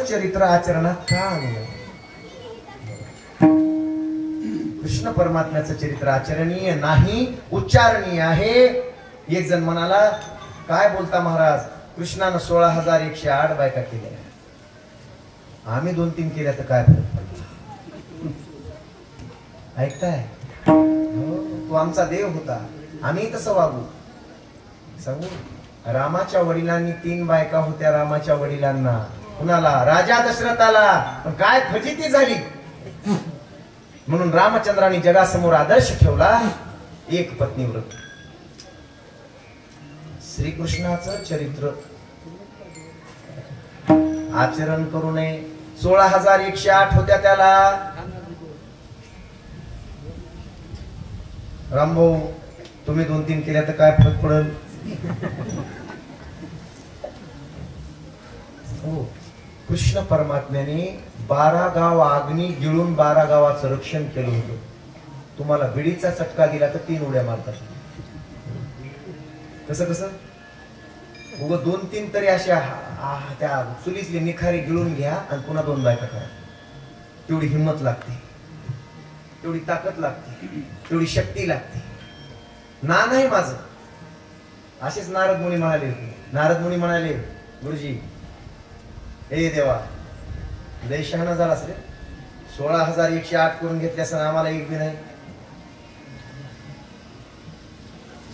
चरित्र आचरणात का आणू नये? कृष्ण परमात्म्याचं चरित्र आचरणीय नाही, उच्चारणीय आहे. एक जण म्हणाला, काय बोलता महाराज, कृष्णानं 16,108 बायका केल्या, आम्ही 2-3 केल्या तर काय फरक पडला? ऐकताय? तो आमचा देव होता, आम्ही तसं वागू. सांगू, रामाच्या वडिलांनी 3 बायका होत्या. रामाच्या वडिलांना, कुणाला? राजा दशरथाला. पण काय फजिती झाली, म्हणून रामचंद्रांनी जगासमोर आदर्श ठेवला, एक पत्नीव्रत. श्रीकृष्णाचं चरित्र आचरण करू नये. 16,108 होत्या त्याला. रामभाऊ, तुम्ही 2-3 केल्या तर काय फरक पडेल? हो, कृष्ण परमात्म्याने 12 गाव अग्नी गिळून 12 गावाचं रक्षण केलं होतं. तुम्हाला बिडीचा चटका दिला तर 3 उड्या मारतात. कसं कसं? उग 2-3 तरी अशा त्या चुलीतली निखारी गिळून घ्या आणि पुन्हा 2 बायका करा. तेवढी हिंमत लागते, तेवढी ताकद लागते, तेवढी शक्ती लागते. ना नाही माझं. असेच नारद मुनी म्हणाले. नारद मुनी म्हणाले, गुरुजी, ए देवा, लय शहाणा झालास रे, 16,108 करून घेतल्यास आम्हाला एक बी नाही.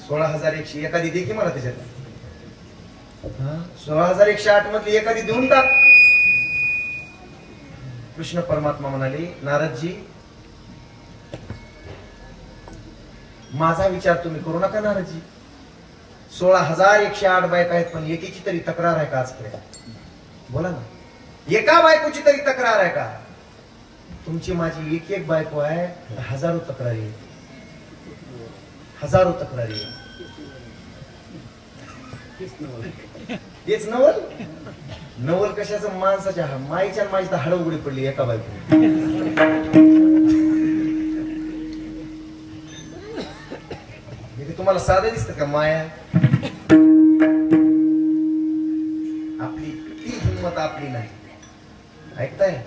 16,100 एखादी दे की मला त्याच्यात. 16,108 मधली एखादी देऊन टाक. कृष्ण परमात्मा म्हणाले, नारदजी, माझा विचार तुम्ही करू नका नारदजी. 16,108 बायका आहेत, पण एकीची तरी तक्रार आहे का आजपर्यंत? बोला ना, एका बायकोची तरी तक्रार आहे का? तुमची माझी एक बायको आहे, हजारो तक्रारी, हजारो तक्रारी. तेच नवल. नवल कशाचं? माणसाच्या माईच्या माझी तर हाड उघडी पडली एका बायको. तुम्हाला साधं दिसतं का माया? आपली ती हिंमत आपली नाही. ऐकताय?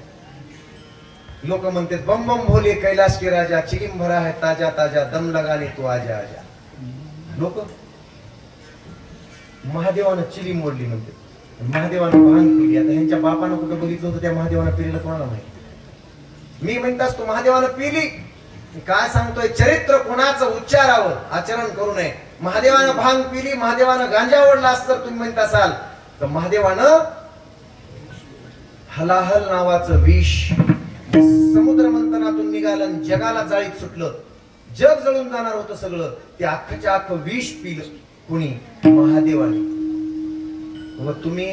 लोक म्हणतात, बम बम भोले कैलाश के राजा, चिलिम भरा है ताजा ताजा, दम लगाने तू आजा आजा. लोक महादेवानं चिलीम मोडली म्हणते, महादेवानं भांग पिली. आता ह्यांच्या बापानं कुठं बघितलं होतं त्या महादेवानं पिलेलं कोणाला माहिती? मी म्हणतास तू महादेवानं पिली. काय सांगतोय? चरित्र कोणाचं उच्चारावं, आचरण करू नये. महादेवानं भांग पिली, महादेवानं गांजा ओढलास तर तुम्ही म्हणत असाल तर महादेवानं हलाहल नावाचं विष समुद्र मंथनातून निघालं, जगाला जाळीत सुटलं, जग जळून जाणार होतं सगळं, ते अख्खच्या अख्खं विष पिलं कुणी? महादेवाने. व तुम्ही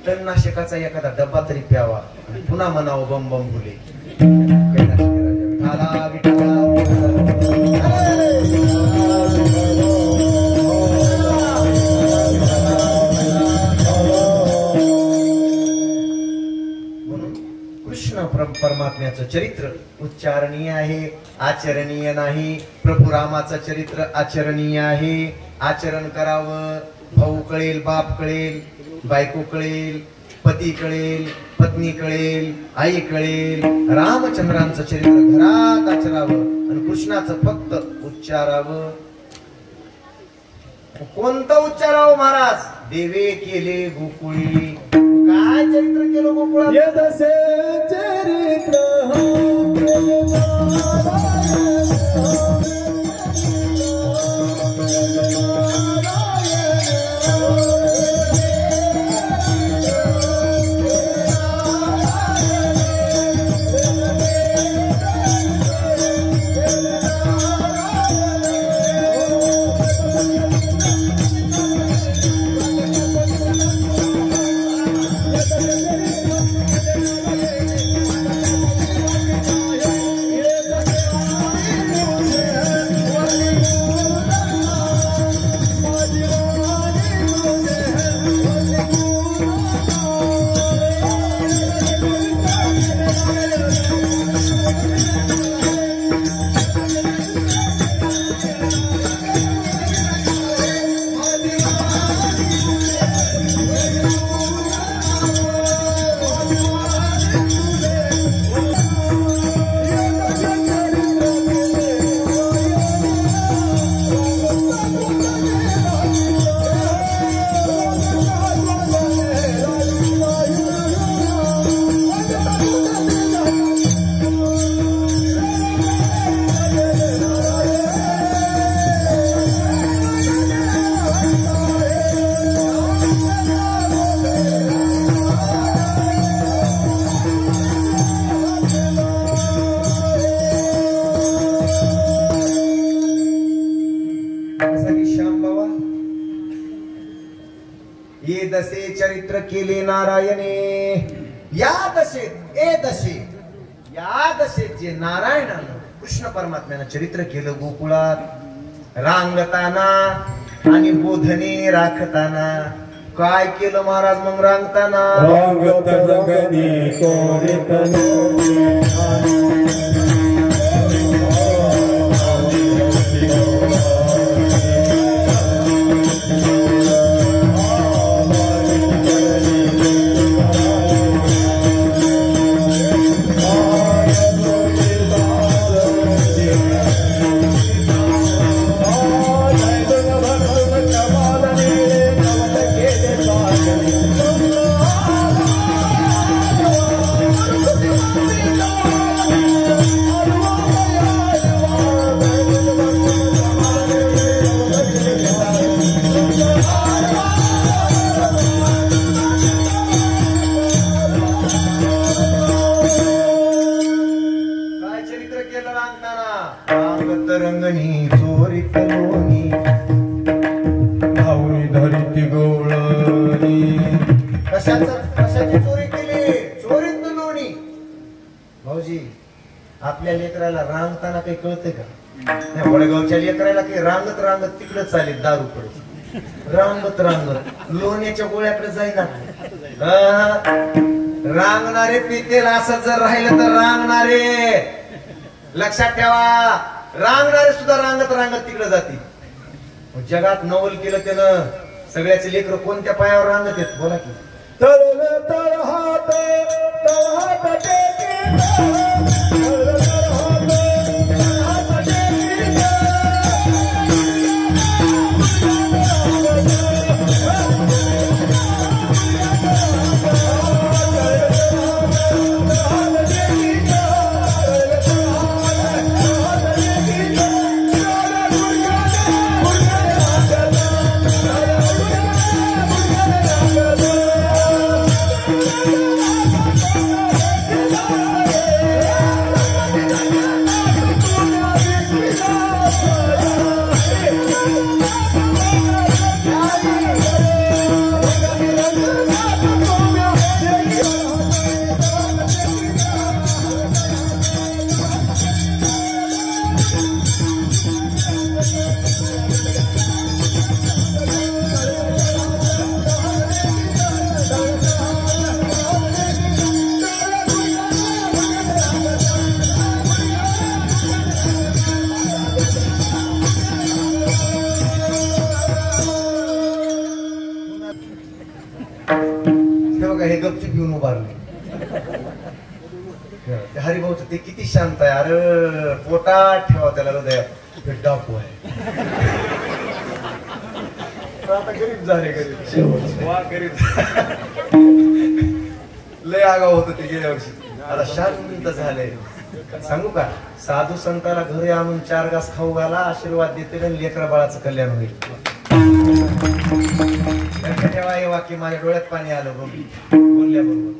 तणनाशकाचा एखादा डब्बा तरी प्यावा, पुन्हा म्हणावं बम बम भोले. परमात्म्याचं चरित्र उच्चारणीय आहे, आचरणीय नाही. प्रभू रामाचं चरित्र आचरणीय आहे, आचरण करावं. भाऊ कळेल, बाप कळेल, बायको कळेल, पती कळेल, पत्नी कळेल, आई कळेल. रामचंद्रांचं चरित्र घरात आचरावं आणि कृष्णाचं फक्त उच्चारावं. कोणतं उच्चारावं महाराज? देवे केले गोकुळी. काय चरित्र केलं गोकुळात? यदसे चरित्र चरित्र केले नारायणे. या दशेत या दशेत जे नारायणानं कृष्ण परमात्म्यानं चरित्र केलं गोकुळात रांगताना आणि बोधने राखताना. काय केलं महाराज मग रांगताना? रांगत रंगनी चोरीत लोणी रंगणी चोरीत लोणी धावणी धरीत गवळणी. कशाची चोरी केली? चोरीत लोणी. भाऊजी आपल्या लेकराला रांगताना काही कळतंय का? त्या वडगावच्या लेकराला काही रांगत रांगत तिकडे चालेल दारू कडे. रांगत रांगत लोण्याच्या गोळ्याकडे जाईना. रांगणारे पितेल असं जर राहिलं तर रांगणारे लक्षात ठेवा. रांगणारे सुद्धा रांगत रांगत तिकडे जातील. जगात नवल केलं त्यानं. सगळ्याचे लेकर कोणत्या पायावर रांगत आहेत बोला की? तळहात हे गपचूप घेऊन उभारले. हरिभाऊच ते किती शांत आहे. अरे पोटात ठेवा त्याला हृदयात. डाकू आहे. आता गरीब झाले गरीब लय आगाव होत ते गेल्या वर्षी. आता शांत झाले. सांगू का साधू संताला घरी आणून 4 घास खाऊ घाला आशीर्वाद देते आणि लेकरा बाळाचं कल्याण होईल. तेव्हा हे वाक्य माझ्या डोळ्यात पाणी आलं बोलल्याबरोबर.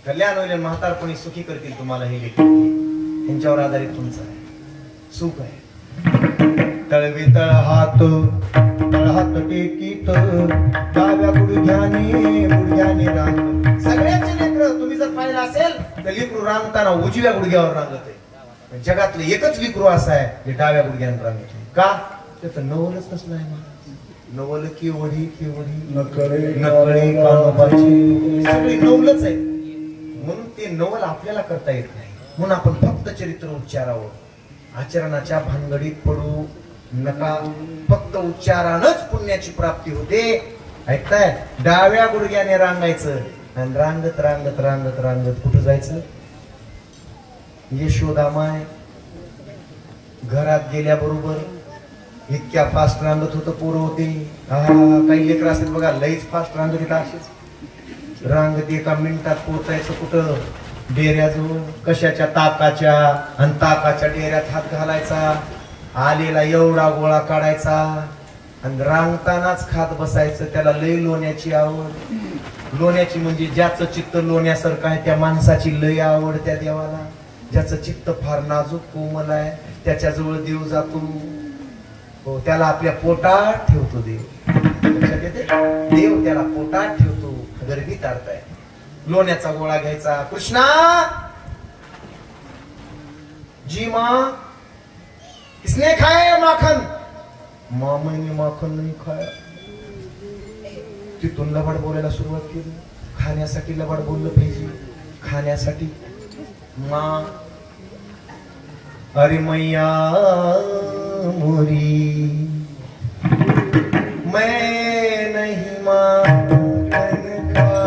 कल्याण होईल म्हातारपणी सुखी करतील तुम्हाला हे लेकर. त्यांच्यावर आधारित तुमचं आहे सुख आहे. तळवी तळहात टेकीत डाव्या गुडघ्याने रांग. सगळ्यांचे लेकर तुम्ही जर पाहिलं असेल तर लेकरू रांगताना उजव्या गुडघ्यावर रांगत आहे. जगातलं एकच लेकरू असं आहे जे डाव्या गुडघ्याने रांगत आहे. का? त्याचं नवलच कसलं आहे. नवल केवढी नकळे कानोबाची सगळी नवलच आहे. म्हणून ते नवल आपल्याला करता येत नाही. म्हणून आपण फक्त चरित्र उच्चारावं. आचरणाच्या भानगडीत पडू नका. फक्त उच्चारानच पुण्याची प्राप्ती होते. ऐकताय? डाव्या गुडघ्याने रांगायचं आणि रांगत रांगत रांगत रांगत कुठं जायचं? यशोदामाय घरात गेल्याबरोबर इतक्या फास्ट रांगत होतं पोरं होते. काही लेकर असतात बघा लईच फास्ट रांगत येतात. असेच रांगत एका मिनिटात पोहोचायचं कुठं? डेऱ्याजवळ. कशाच्या? ताकाच्या. आणि ताकाच्या डेऱ्यात हात घालायचा. आलेला एवढा गोळा काढायचा आणि रांगतानाच खात बसायचं. त्याला लय लोण्याची आवड. लोण्याची म्हणजे ज्याचं चित्त लोण्यासारखं आहे त्या माणसाची लय आवड त्या देवाला. ज्याचं चित्त फार नाजूक कोमल आहे त्याच्याजवळ देव जातो. त्याला आपल्या पोटात ठेवतो देव. लक्षात येते देव त्याला पोटात ठेवतो गर्दी तारताय लोण्याचा गोळा घ्यायचा कृष्णा जी माँ किसने खाया माखन माँ मैंने माखन नहीं खाया तिथून लबाड बोलायला सुरुवात केली खाण्यासाठी लबाड बोललं पाहिजे खाण्यासाठी माँ अरे मैया मोरी मैं नहीं माखन खाया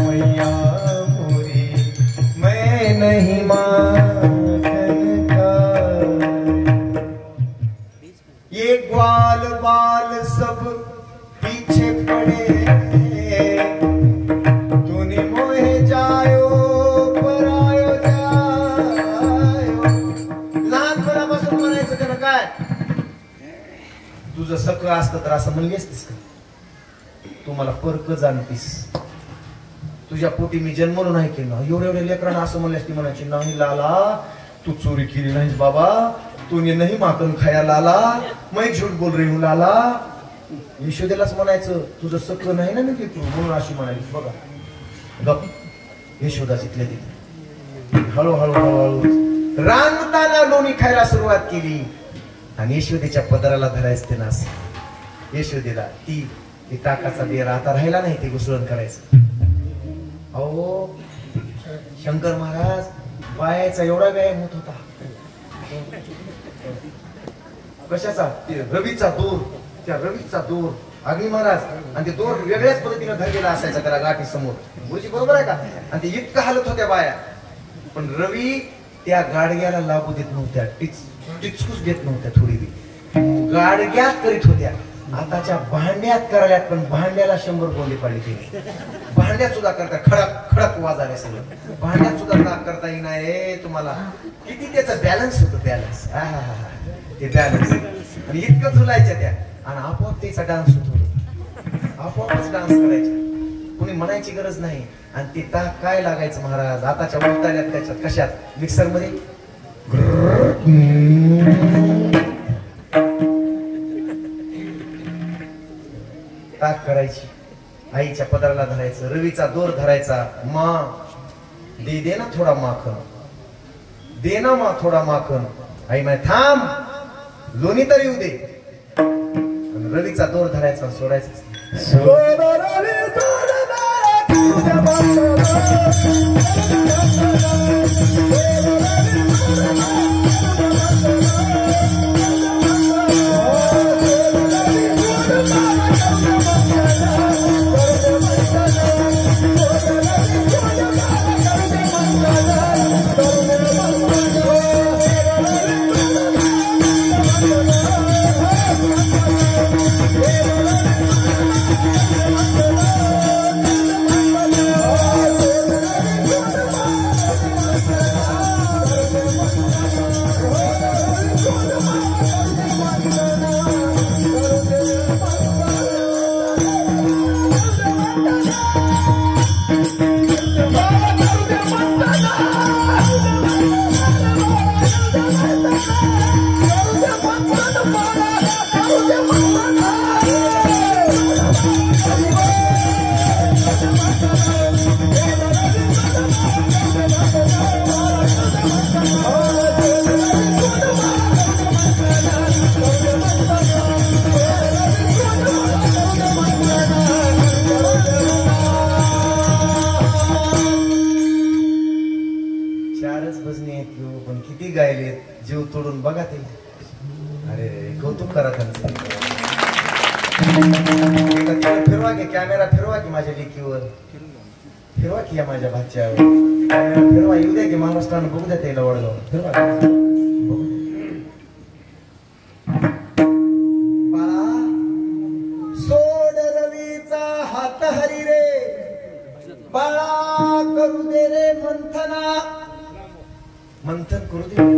मैया मोरी मैं नहीं माखन खाया ये ग्वाल बाल सब पीछे पड़े तूने मोहे जायो परायो जायो लहानपणापासून म्हणायचं त्यानं काय तुझं सगळं असतं तर असं म्हणली असतीस का तू मला परक जाणतीस तुझ्या पोटी मी जन्मलो नाही केलं एवढ्या लेकरांना असं म्हणली असती म्हणायची नाही लाला तू चोरी केली नाहीस बाबा तूने नहीं माखन खाया लाला मैं झूठ बोल रही हूँ लाला यशोदेलाच म्हणायचं तुझं सगळं नाही ना मी घेतो म्हणून अशी म्हणाली बघा गप यशोदा जिथल्या तिथे हळूहळू हळूहळू रांगताना लोणी खायला सुरुवात केली आणि यशोदेच्या पदराला धरायचं ते नास यशोदेला ती ताकाचा देर आता राहिला नाही ते घुसळण करायचं अहो शंकर महाराज पायाचा एवढा व्यायाम होत होता कशाचा रवीचा दूर त्या रवीचा दूर अग्नी महाराज आणि ते दोर वेगळ्याच पद्धतीने धरलेला असायचा त्याला गाठी समोर गुरुजी बरोबर आहे का आणि ते इतकं हालत होत्या बाया पण रवी त्या गाडग्याला लागू देत नव्हत्या टिचकूच देत नव्हत्या थोडी बी गाडग्यात करीत होत्या आताच्या भांड्यात करायला पण भांड्याला 100 बोलली पाहिजे भांड्यात सुद्धा करता खडक खडक वाजाले सगळं भांड्यात सुद्धा करता येणार रे तुम्हाला किती त्याचा बॅलन्स होतो बॅलन्स ते बॅलन्स आणि इतकं झुलायच्या त्या आणि आपोआप त्याचा डान्स होतो आपोआपच डान्स करायचा कुणी म्हणायची गरज नाही आणि ते ताक काय लागायचं महाराज आताच्या उलटाल्यात त्याच्यात कशात मिक्सर मध्ये ताक करायची आईच्या पदराला धरायचं रवीचा दोर धरायचा माँ दे ना थोडा माखन दे ना माँ थोडा माखन आई म्हणे थांब लोणी तरी येऊ दे रवीचा दोर धरायचा सोडायचा जीव तोडून बघा ते अरे कौतुक करा त्यांचं फिरवा की कॅमेरा फिरवा की माझ्या लेकीवर फिरवा की या माझ्या भाच्यावर कॅमेरा फिरवा येऊ द्या की महाराष्ट्रानं बघू द्या त्याला वडगाव फिरवा बाळा सोड रवीचा हात हरी रे बाळा करू दे रे मंथना मंथन करू दे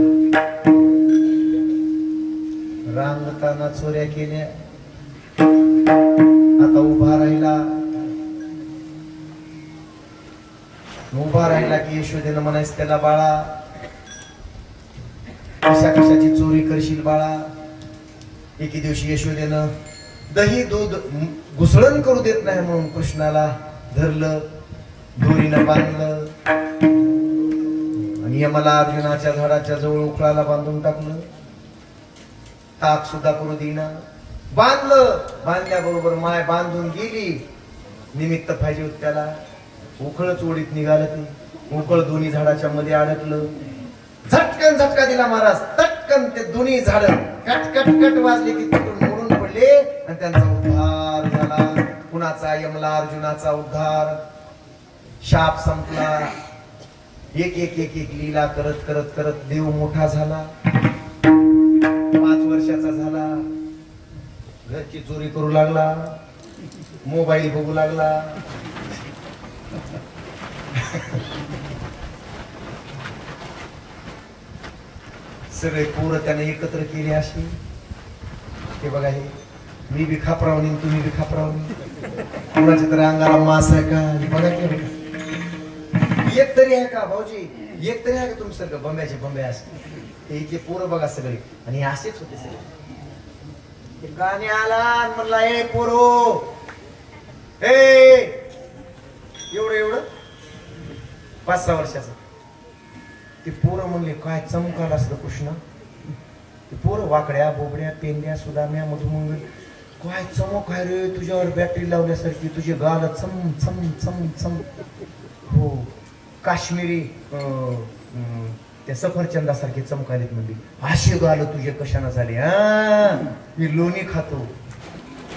रांगताना चोऱ्या केल्या आता उभा राहिला की यशोदेनं म्हणायचं त्याला बाळा कशा कशाची चोरी करशील बाळा एके दिवशी यशोदेनं दही दूध घुसळण करू देत नाही म्हणून कृष्णाला धरलं, दोरीनं बांधलं आणि यमला अर्जुनाच्या झाडाच्या जवळ उकळाला बांधून टाकलं. ताक सुद्धा करू देईना. बांधलं, बांधल्याबरोबर माय बांधून गेली. निमित्त पाहिजे होत त्याला. उकळच ओढीत निघालं ते. उकळ दोन्ही झाडाच्या मध्ये अडकलं. झटकन झटका दिला महाराज. तटकन ते दोन्ही झाड कट कट कट वाजले की तिथून मोडून पडले आणि त्यांचा उद्धार झाला. कुणाचा? यमला अर्जुनाचा उद्धार. शाप संपला. एक एक एक एक लीला करत करत करत देव मोठा झाला. 5 वर्षाचा झाला. घरची चोरी करू लागला. मोबाईल बघू लागला. सगळे पोरं त्याने एकत्र केले अशी. हे बघा, हे मी बी खापरावणी, तुम्ही बी खापरावणी. कोणाच्या तरी अंगाला मास आहे का? बघा की एक तरी आहे का भाऊजी? एक तरी आहे का तुमचं सगळं बंब्याचे बंबे असते? हे इथले पोरं बघा सगळे. आणि असेच होते सगळे. गाणे आला म्हणला, ए पोरो, ए एवढं एवढं 5-6 वर्षाचं. ते पोरं म्हणले, काय चमकाल असलं कृष्ण. ते पोरं वाकड्या बोबड्या पेंड्या सुदाम्या मधुमंगल, काय चमक आहे रे तुझ्यावर, बॅटरी लावल्यासारखी. तुझे गाल चम चम चम चम. हो, काश्मीरी त्या सफरचंदासारखे चमकालेत. म्हणजे असे गाल तुझे कशाने झाले? हा, मी लोणी खातो.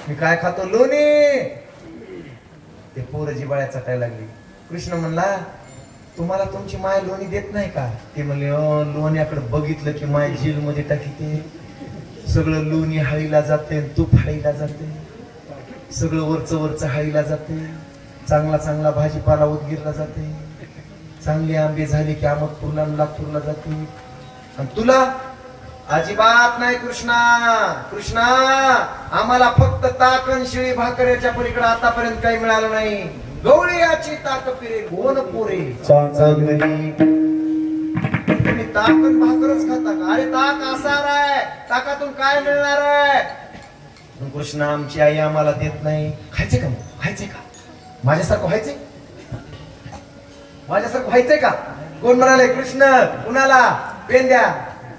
मी काय खातो? लोणी. ते पोरं जिबाळ्या चाटायला लागली. कृष्ण म्हणला, तुम्हाला तुमची माय लोणी देत नाही का? ते म्हणले, लोण्याकडे बघितलं की माय जेल मध्ये टाकीते. सगळं लोणी हळीला जाते, तूप हळीला जाते, सगळं वरचं वरचं हळीला जाते. चांगला चांगला भाजीपाला उदगीरला जाते. चांगले आंबे झाले की अहमदपूरला नागपूरला जाते. आणि तुला अजिबात नाही कृष्णा. कृष्णा, आम्हाला फक्त ताक आणि शिळी भाकऱ्याच्या पलीकडे आतापर्यंत काही मिळालं नाही. गवळीयाची ताक पिरे कोण पोरे चांगली. तुम्ही ताक आणि भाकरच खाता का? अरे ताक आसार आहे, ताकातून काय मिळणार आहे? कृष्ण, आमची आई आम्हाला देत नाही. खायचे का? मग खायचे का? माझ्यासारखं व्हायचंय? माझ्यासारखं व्हायचंय का? कोण म्हणाले? कृष्ण. कुणाला? पेंद्या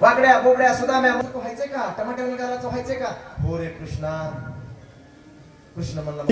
वाकड्या बोबड्या सुदाम्या व्हायचंय का? टमाटर निघालाचं व्हायचंय का? हो रे कृष्णा. कृष्ण म्हणला,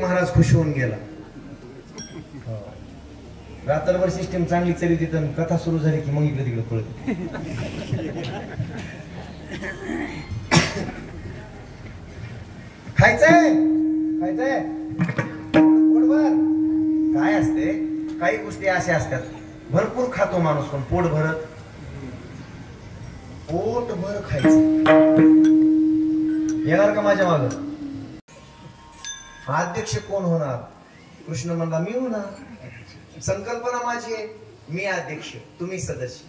महाराज खुश होऊन गेला. रात्रभर सिस्टीम चांगली चली तिथं कथा सुरू झाली की मग इकडे तिकडे पळत. खायचंय खायचंय पोटभर. काय असते काही गोष्टी अशा असतात भरपूर खातो माणूस पण पोट भरत. पोटभर खायचं. येणार का माझ्या माग? अध्यक्ष कोण होणार? कृष्ण म्हणला मी होणार. संकल्पना माझी आहे, मी अध्यक्ष तुम्ही सदस्य.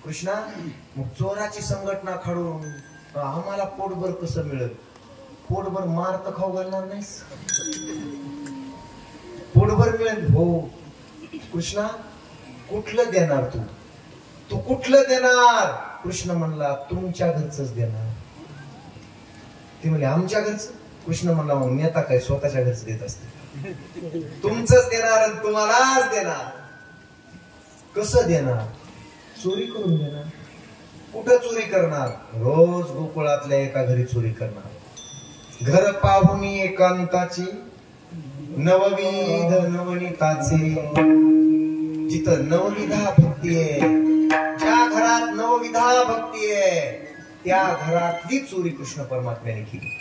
कृष्णा मग चोराची संघटना काढून आम्हाला पोटभर कसं मिळेल? पोटभर मार तर खाऊ घालणार नाहीस? पोटभर मिळेल. हो. कृष्णा कुठलं देणार तू? तू कुठलं देणार? कृष्ण म्हणला तुमच्या घरच देणार. ते म्हणले आमच्या घरचं? कृष्ण म्हणला मग मी आता काय स्वतःच्या घरचं देत असते. तुमचंच देणार आणि तुम्हालाच देणार. कसं देणार? चोरी करून देणार. कुठं चोरी करणार? रोज गोकुळातल्या एका घरी चोरी करणार. घर पाहुणी एकांताची नवविध नवनीताचे. जिथं नवविधा भक्ती आहे, ज्या घरात नवविधा भक्ती आहे त्या घरातली चोरी कृष्ण परमात्म्याने केली.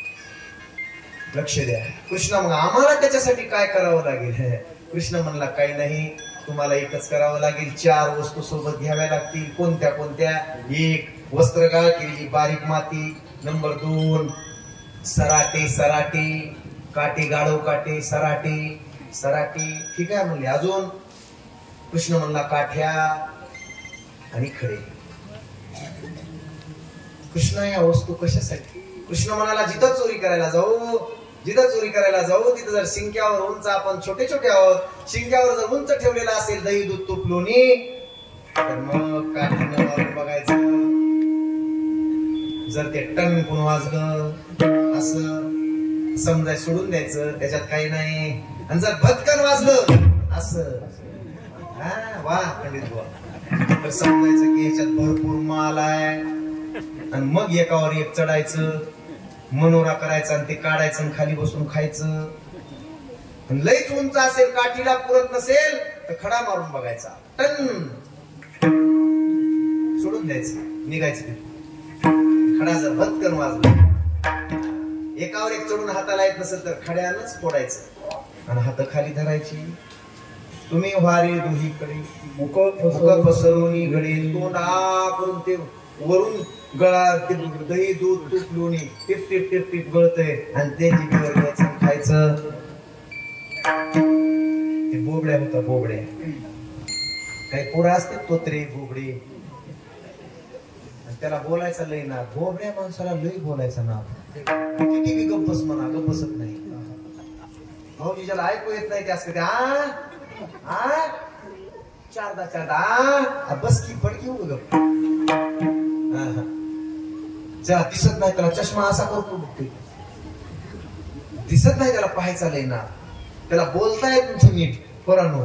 लक्ष द्या. कृष्ण मग आम्हाला त्याच्यासाठी काय करावं लागेल? कृष्ण म्हणला काही नाही, तुम्हाला एकच करावं लागेल. 4 वस्तू सोबत घ्याव्या लागतील. कोणत्या कोणत्या? 1 वस्त्रगाळ केलेली बारीक माती. नंबर 2 सराटे सराटे काटे गाढव काटे सराटे सराटे. ठीक आहे म्हणले. अजून? कृष्ण म्हणला काठ्या आणि खडे. कृष्ण या वस्तू कशासाठी? कृष्ण म्हणाला जिथं चोरी करायला जाऊ, जिथं चोरी करायला जाऊ तिथं जर शिंक्यावर उंच, आपण छोटे छोटे आहोत, शिंक्यावर जर उंच ठेवलेला असेल दही दूध तूप लोणी, तर मग काठीनं मारून बघायचं. जर ते टणकून वाजलं असं समजाय सोडून द्यायचं, त्याच्यात काही नाही. आणि जर भटकन वाजलं असं, वा पंडित बुवा, तर समजायचं की ह्याच्यात भरपूर माल आहे. आणि मग एकावर एक चढायचं, मनोरा करायचा आणि ते काढायचं आणि खाली बसून खायचं. लईच उंच असेल, काठीला पुरत नसेल तर खडा मारून बघायचा. टन सोडून द्यायचं, निघायचं. खडा जर भटकन वाजला, एकावर एक चढून हाताला येत नसेल तर खड्यानच फोडायचं आणि हात खाली धरायची. तुम्ही वारे दोहीकडे मुख पसरवणी घडे, तोंड करून ते वरून गळा, ते दही दूध तूप लोणी टिप टिप टिप टिप गळतय आणि ते जिभेवर घ्यायचं खायचं. ते बोबड्या होता, बोबड्या. काही पोरं असते तोत्रे बोबडे, आणि त्याला बोलायचा लय ना. बोबड्या माणसाला लय बोलायचा ना. किती बी गप्पस म्हणा, गप्पसत नाही. भाऊजी ज्याला ऐकू येत नाही ते असते चारदा चारदा बस की पडकी हो गप्प. ज्याला दिसत नाही त्याला चष्मा असा करतो बघतोय. दिसत नाही त्याला पाहायचा लय ना. त्याला बोलता येत तुमचं नीट पोरांनो.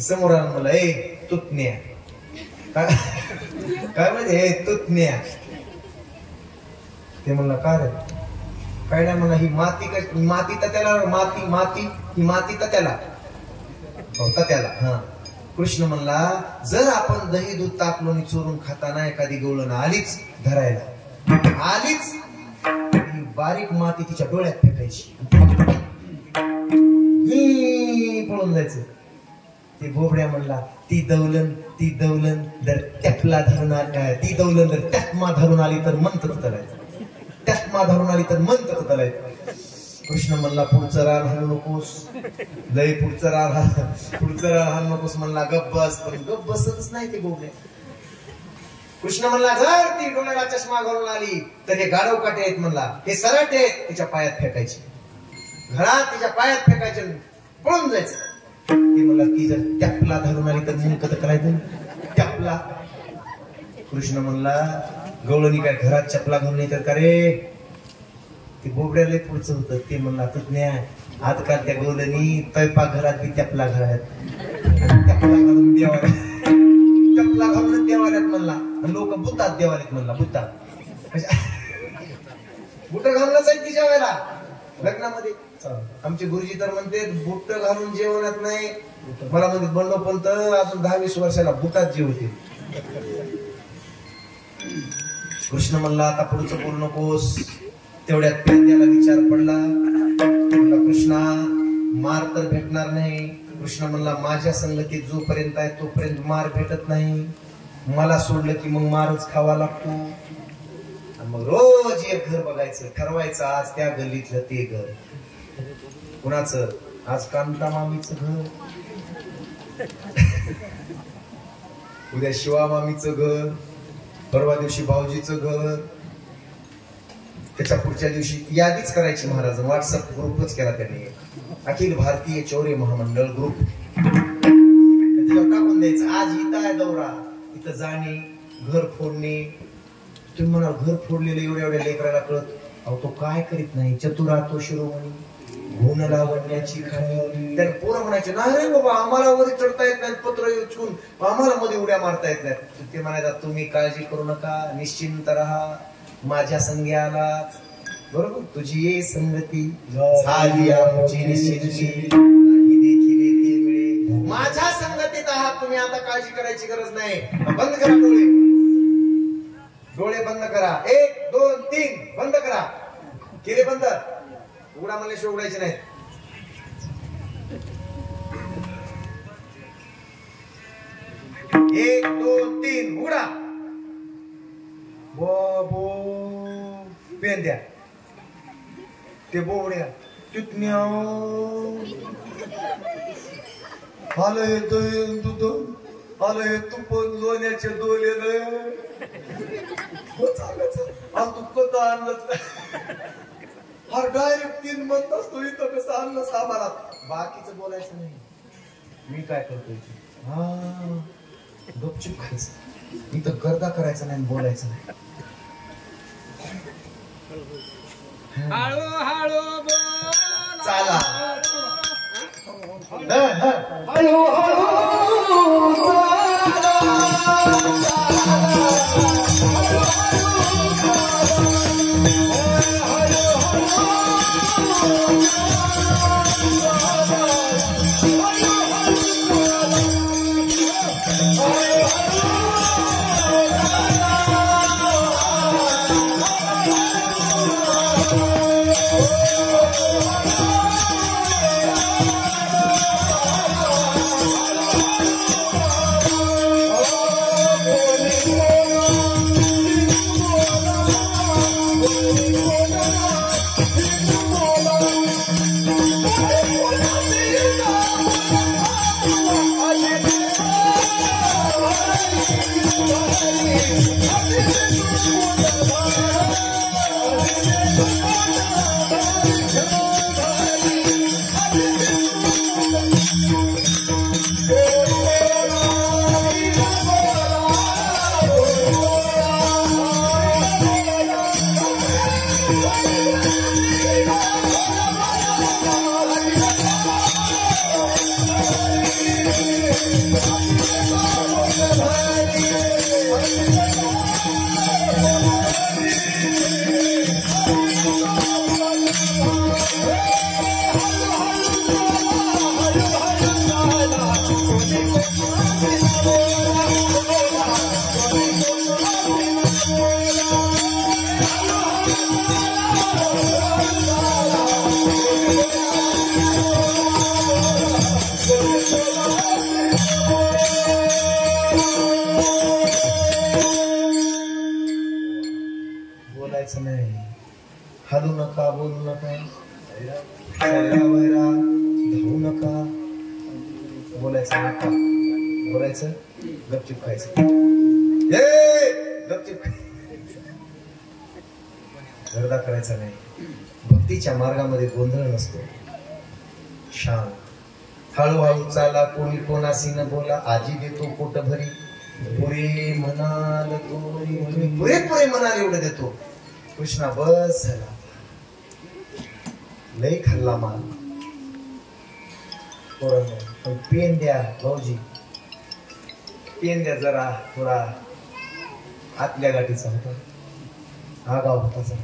समोर आलं मला, ए तुतण्या, काय म्हणजे हे तुतण्या. ते म्हणलं का रे? काय नाही म्हणला, ही माती माती तर त्याला, माती माती ही माती तर त्याला होता त्याला. हा. कृष्ण म्हणला जर आपण दही दूध ताक लोणी चोरून खाताना एखादी गवळण आलीच धरायला, आलीच, ही बारीक माती तिच्या डोळ्यात फेकायची, पळून जायचं. ते बोबड्या म्हणला ती दौलन जर टॅपला धरून आली, ती दौलन जर टॅपमा धरून आली तर मंत्र तलायचं, टॅपमा धरून आली तर मंत्र तलायचं. कृष्ण म्हणला पुढचं रान हाणू नकोस, लय पुढचं रान हाणू नकोस म्हणला. गप्प बस. पण गप्प बसतच नाही ते बोबड्या. कृष्ण म्हणला जर ती डोळ्याला चष्मा घालून आली तर हे गाढव काटे आहेत म्हणला, हे सराटे आहेत, तिच्या पायात फेकायचे, घरात तिच्या पायात फेकायचे, पळून जायचं. ते म्हणला ती जर टॅपला धरून आली तर मग कसं करायचं? टॅपला. कृष्ण म्हणला गवळणी काय घरात चपला घालून येतात का रे? ते बोबड्याला पुढचं होतं. ते म्हणला तुज्ञा आजकाल त्या गवळणी स्वयंपाक घरात बी टॅपला घरात, टॅपला घालून देवाला, टॅपला घालून देवाल्यात म्हणला. लोक बुतात देवाल्यात म्हणला, बुतात बुट घालूनच आहे तिच्या वेळेला लग्नामध्ये. आमचे गुरुजी तर म्हणते बुट्ट घालून जेवणात नाही. मला म्हणते बंडो पंत अजून 10-20 वर्षाला बुटात जेवते. कृष्ण म्हणला आता पुढचं बोलू नकोस. तेवढ्यात पेंद्याला विचार पडला. कृष्णा मार तर भेटणार नाही. कृष्ण म्हणला माझ्या संगतीत जोपर्यंत आहे तोपर्यंत मार भेटत नाही. मला सोडलं की मग मारच खावा लागतो. आणि मग रोज एक घर बघायचं, ठरवायचं आज त्या गल्लीतलं ते घर. कुणाचं? आज कांता मामीचं घर, उद्या शिवा मामीचं घर, परवा दिवशी भाऊजीचं घर, त्याच्या पुढच्या दिवशी यादीच करायची. महाराज व्हॉट्सअप ग्रुपच केला त्यांनी, अखिल भारतीय चौरे महामंडळ ग्रुप. टाकून द्यायचं आज इथं आहे दौरा, इथं जाणे, घर फोडणे. तुम्ही म्हणा घर फोडलेलं एवढ्या एवढ्या लेकराला कळत. अहो तो काय करीत नाही, चतुरा तो शिरोमणी, गुण लावण्याची खाणी. त्याला पोरं म्हणायचे नाही रे बाबा आम्हाला वर चढता येत नाही, पत्र उचकून आम्हाला मध्ये उड्या मारता येत नाहीत. ते म्हणायचं तुम्ही काळजी करू नका, निश्चिंत राहा, माझ्या संगी आला बरोबर. तुझी ये संगती झाली आमची निश्चिंती, देखील येते मिळे. माझ्या संगतीत आहात तुम्ही, आता काळजी करायची गरज नाही. बंद करा डोळे, डोळे बंद करा. 1 2 3 बंद करा. केले बंद. उघडा म्हणल्याशिवाय उघडायचे नाही. एक दोन तीन उघडा. बाबो पेन द्या. ते बोबड्या चुटण्या आलं दूध, आलं तूप लोण्याचे डोलेलं. तू कत आणलं हा डायरेक्ट 3 म्हणत असतो. इथं कसं आणलं सामानात. बाकीचं बोलायचं नाही. मी काय करतोय हा गपचूप खायचं. इथं गर्दा करायचं नाही, बोलायचं नाही. हळूहळू चाला बोलायचं नाही. हलू नका, बोलू नका, धावू नका. बोलायचं नका, बोलायचं गपचिप खायचं. गपचिप गर्दा करायचा नाही. भक्तीच्या मार्गामध्ये गोंधळ नसतो. शांत हळूहळू चाला. कोणी कोणाशी न बोला. आजी देतो पोट भरी, पुरे म्हणाल पुरे म्हणाल एवढं देतो. कृष्णा बस झाला, लई खाल्ला माल. पण पेन द्या भाऊजी, पेन द्या जरा. थोडा आतल्या गाठीचा होता, आगाव होता जरा.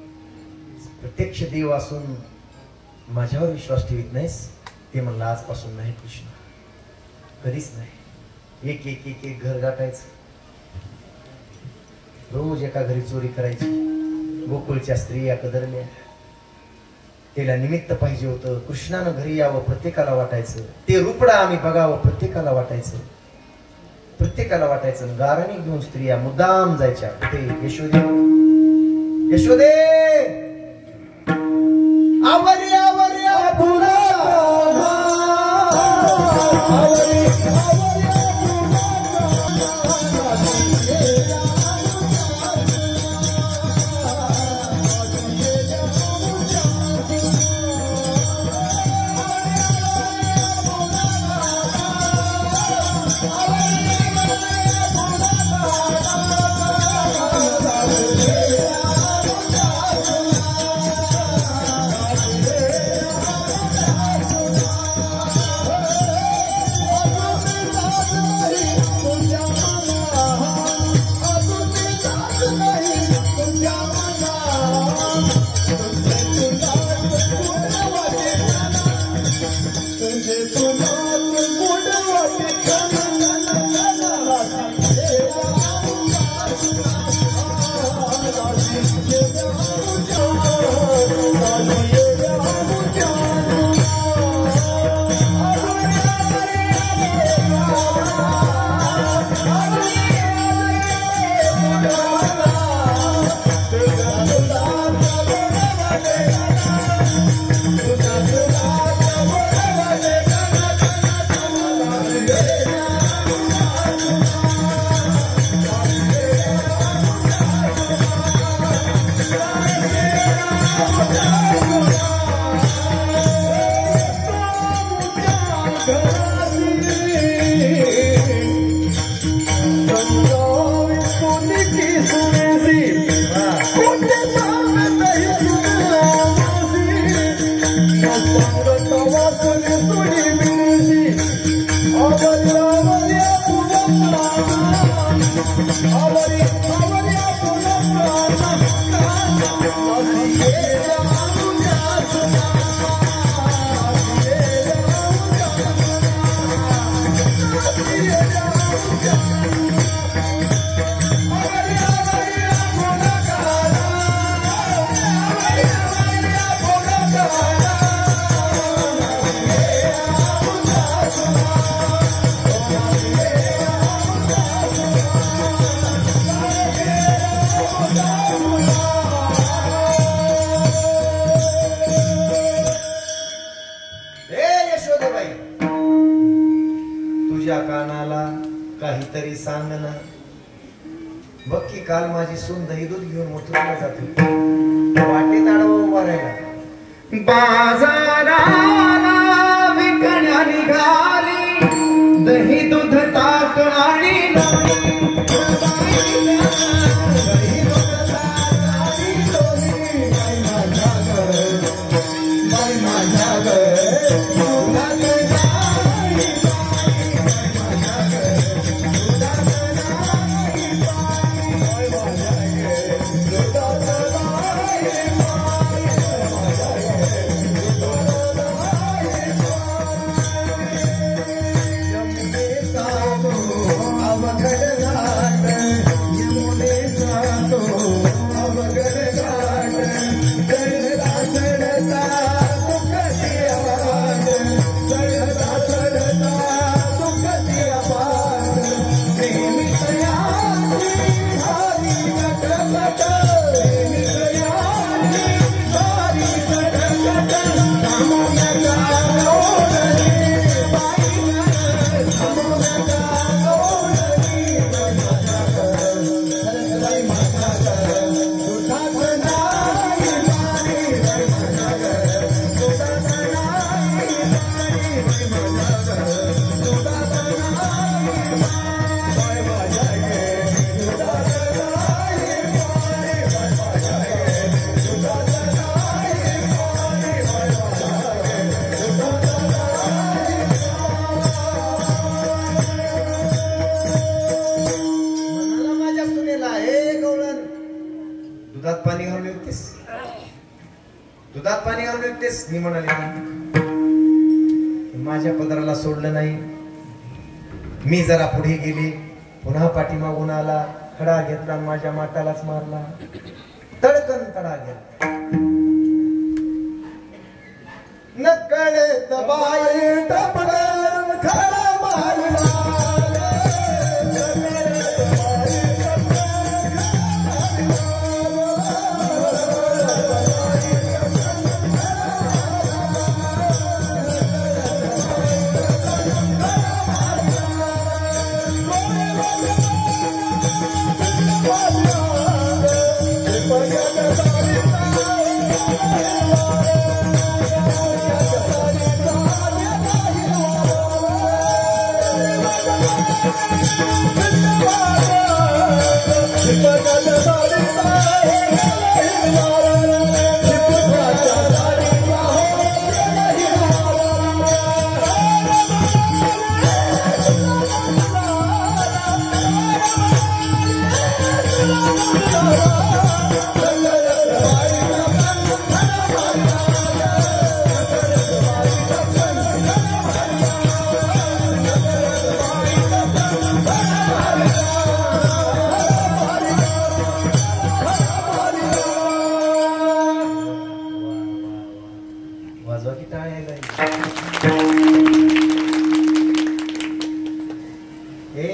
प्रत्यक्ष देव असून माझ्यावर विश्वास ठेवित नाहीस? ते म्हणलं आजपासून नाही कृष्ण, कधीच नाही. एक एक एक एक घर गाठायचं, रोज एका घरी चोरी करायची. गोकुळच्या स्त्रिया कदरल्या, त्याला निमित्त पाहिजे होतं. कृष्णानं घरी यावं प्रत्येकाला वाटायचं, ते रुपडा आम्ही बघावं प्रत्येकाला वाटायचं, प्रत्येकाला वाटायचं. गाराणी घेऊन स्त्रिया मुद्दाम जायच्या. कुठे? यशोदे, यशोदे आवरी आवरी आपुला आवरी काहीतरी सांग ना. बघ की काल माझी सून दही दूध घेऊन मथुरेला जाते, वाटेत आडवा उभा राहिला. बाजाराला विकण्या निघाली, दही दूध ताक आणि पाणी घालून तेच मी म्हणाले माझ्या पदराला सोडलं नाही. मी जरा पुढे गेले, पुन्हा पाठीमागून आला, खडा घेतला आणि माझ्या माटालाच मारला. तडकन तडा घेतला. नकळत बाई टपकन खडा मारला.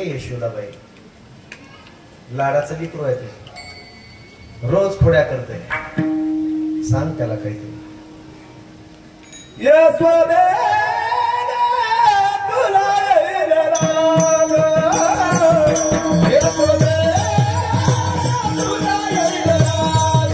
यशोदाबाई लाडाचं लेकरू आहे ते, रोज खोड्या करते. सांग त्याला काहीतरी. यशोदे तुला राग, यशोदे तुला राग,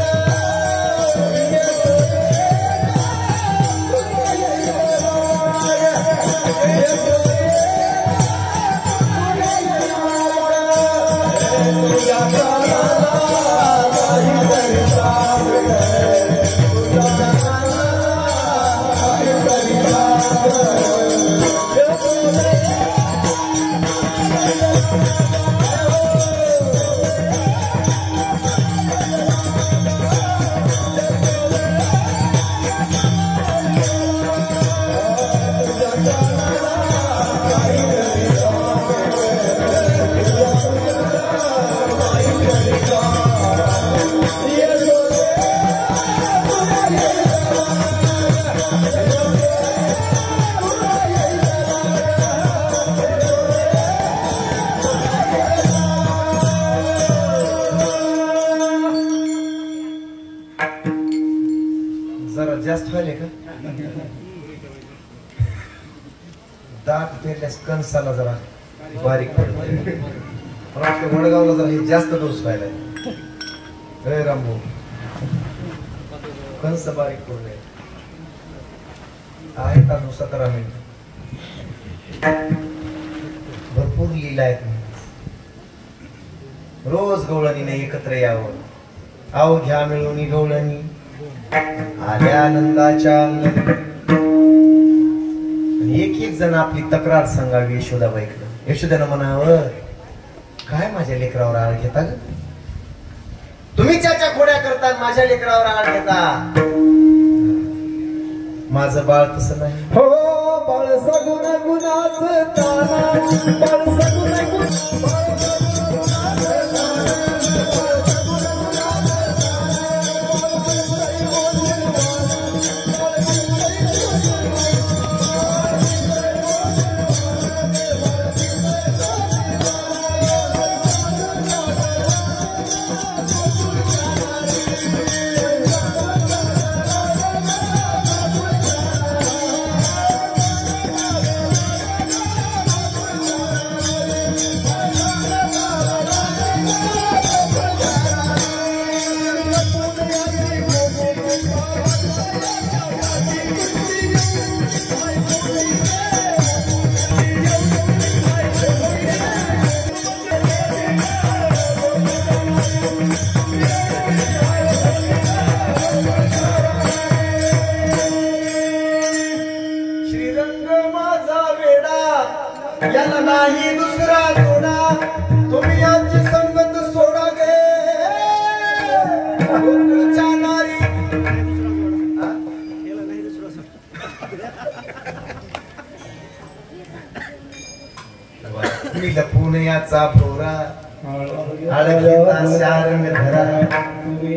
जरा जास्त व्हायले का? दाट पेरल्यास कणसाला जरा बारीक पडत. मला वाटतं वडगावला जरा हे जास्त डोस व्हायला. हे रामभाऊ कंस बारीक पडले आहेत अजून 17 मिनिट. भरपूर लीला आहेत. रोज गवळणीने एकत्र यावं. आव घ्या मिळून गवळणी आल्या आनंदाच्या अंगणी. एक एक जण आपली तक्रार सांगावी यशोदाबाईकडे. यशोदानं म्हणावं काय माझ्या लेकरावर आळ घेता ग? तुम्ही त्याच्या खोड्या करता, माझ्या लेकरावर आळ घेता. माझं बाळ तसं नाही. हो बाळ सगुण गुणाचं ताना, बाळ सगुण पुण्याचा भोरा अडखीचा शारंग धरा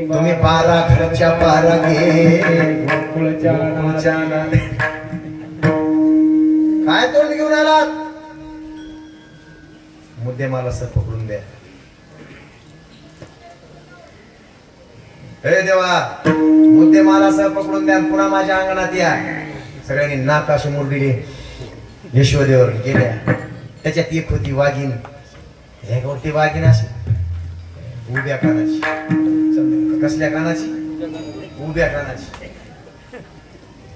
तुम्ही पारा घरच्या पारा घे गोकुळच्या नादी. काय तोंड घेऊन आलात? मुद्दे मला सर पकडून द्या. हे देवा, मुद्दे मला सर पकडून द्या. पुन्हा माझ्या अंगणात या. सगळ्यांनी नाकाशी मुरडीले यशोदेवर गेल्या. त्याच्यात एक होती वाघीण. ती वाघीण अशी उभ्या कानाची. कसल्या कानाची? उभ्या कानाची.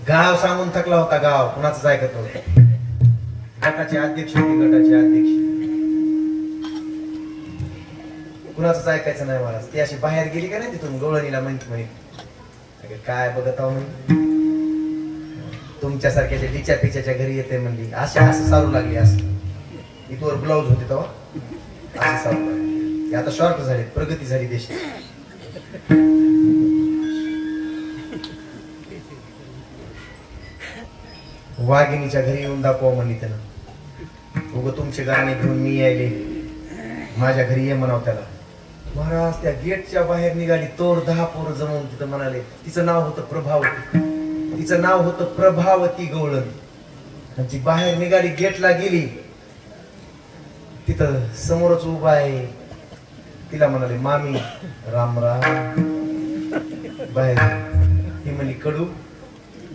गाव सांगून थकला होता. गाव कुणाच ऐकत नव्हतं. गटाची अध्यक्ष होती. गटाची अध्यक्ष. कुणाच ऐकायचं नाही मला. ती अशी बाहेर गेली का नाही तिथून गवळणीला म्हणत काय बघत आहो म्हणून तुमच्यासारख्या लिच्या पिच्याच्या घरी येते म्हणली. अशा असं सारू लागली. असं इथवर ब्लाऊज होते तेव्हा असं सारू लागली. आता शॉर्ट झाले. प्रगती झाली देश. वाघिणीच्या घरी येऊन दाखवा म्हणली त्यानं. उग तुमचे गाणे घेऊन मी यायले माझ्या घरी ये म्हणाव त्याला. महाराज त्या गेटच्या बाहेर निघाली. तोर 10 पोरं जमवून तिथं म्हणाले. तिचं नाव होतं प्रभावती. तिचं नाव होतं प्रभावती गवळण. आणि ती बाहेर निघाली. गेटला गेली. तिथं समोरच उभा आहे. तिला म्हणाले मामी राम राम. बाहेर ती म्हणली कडू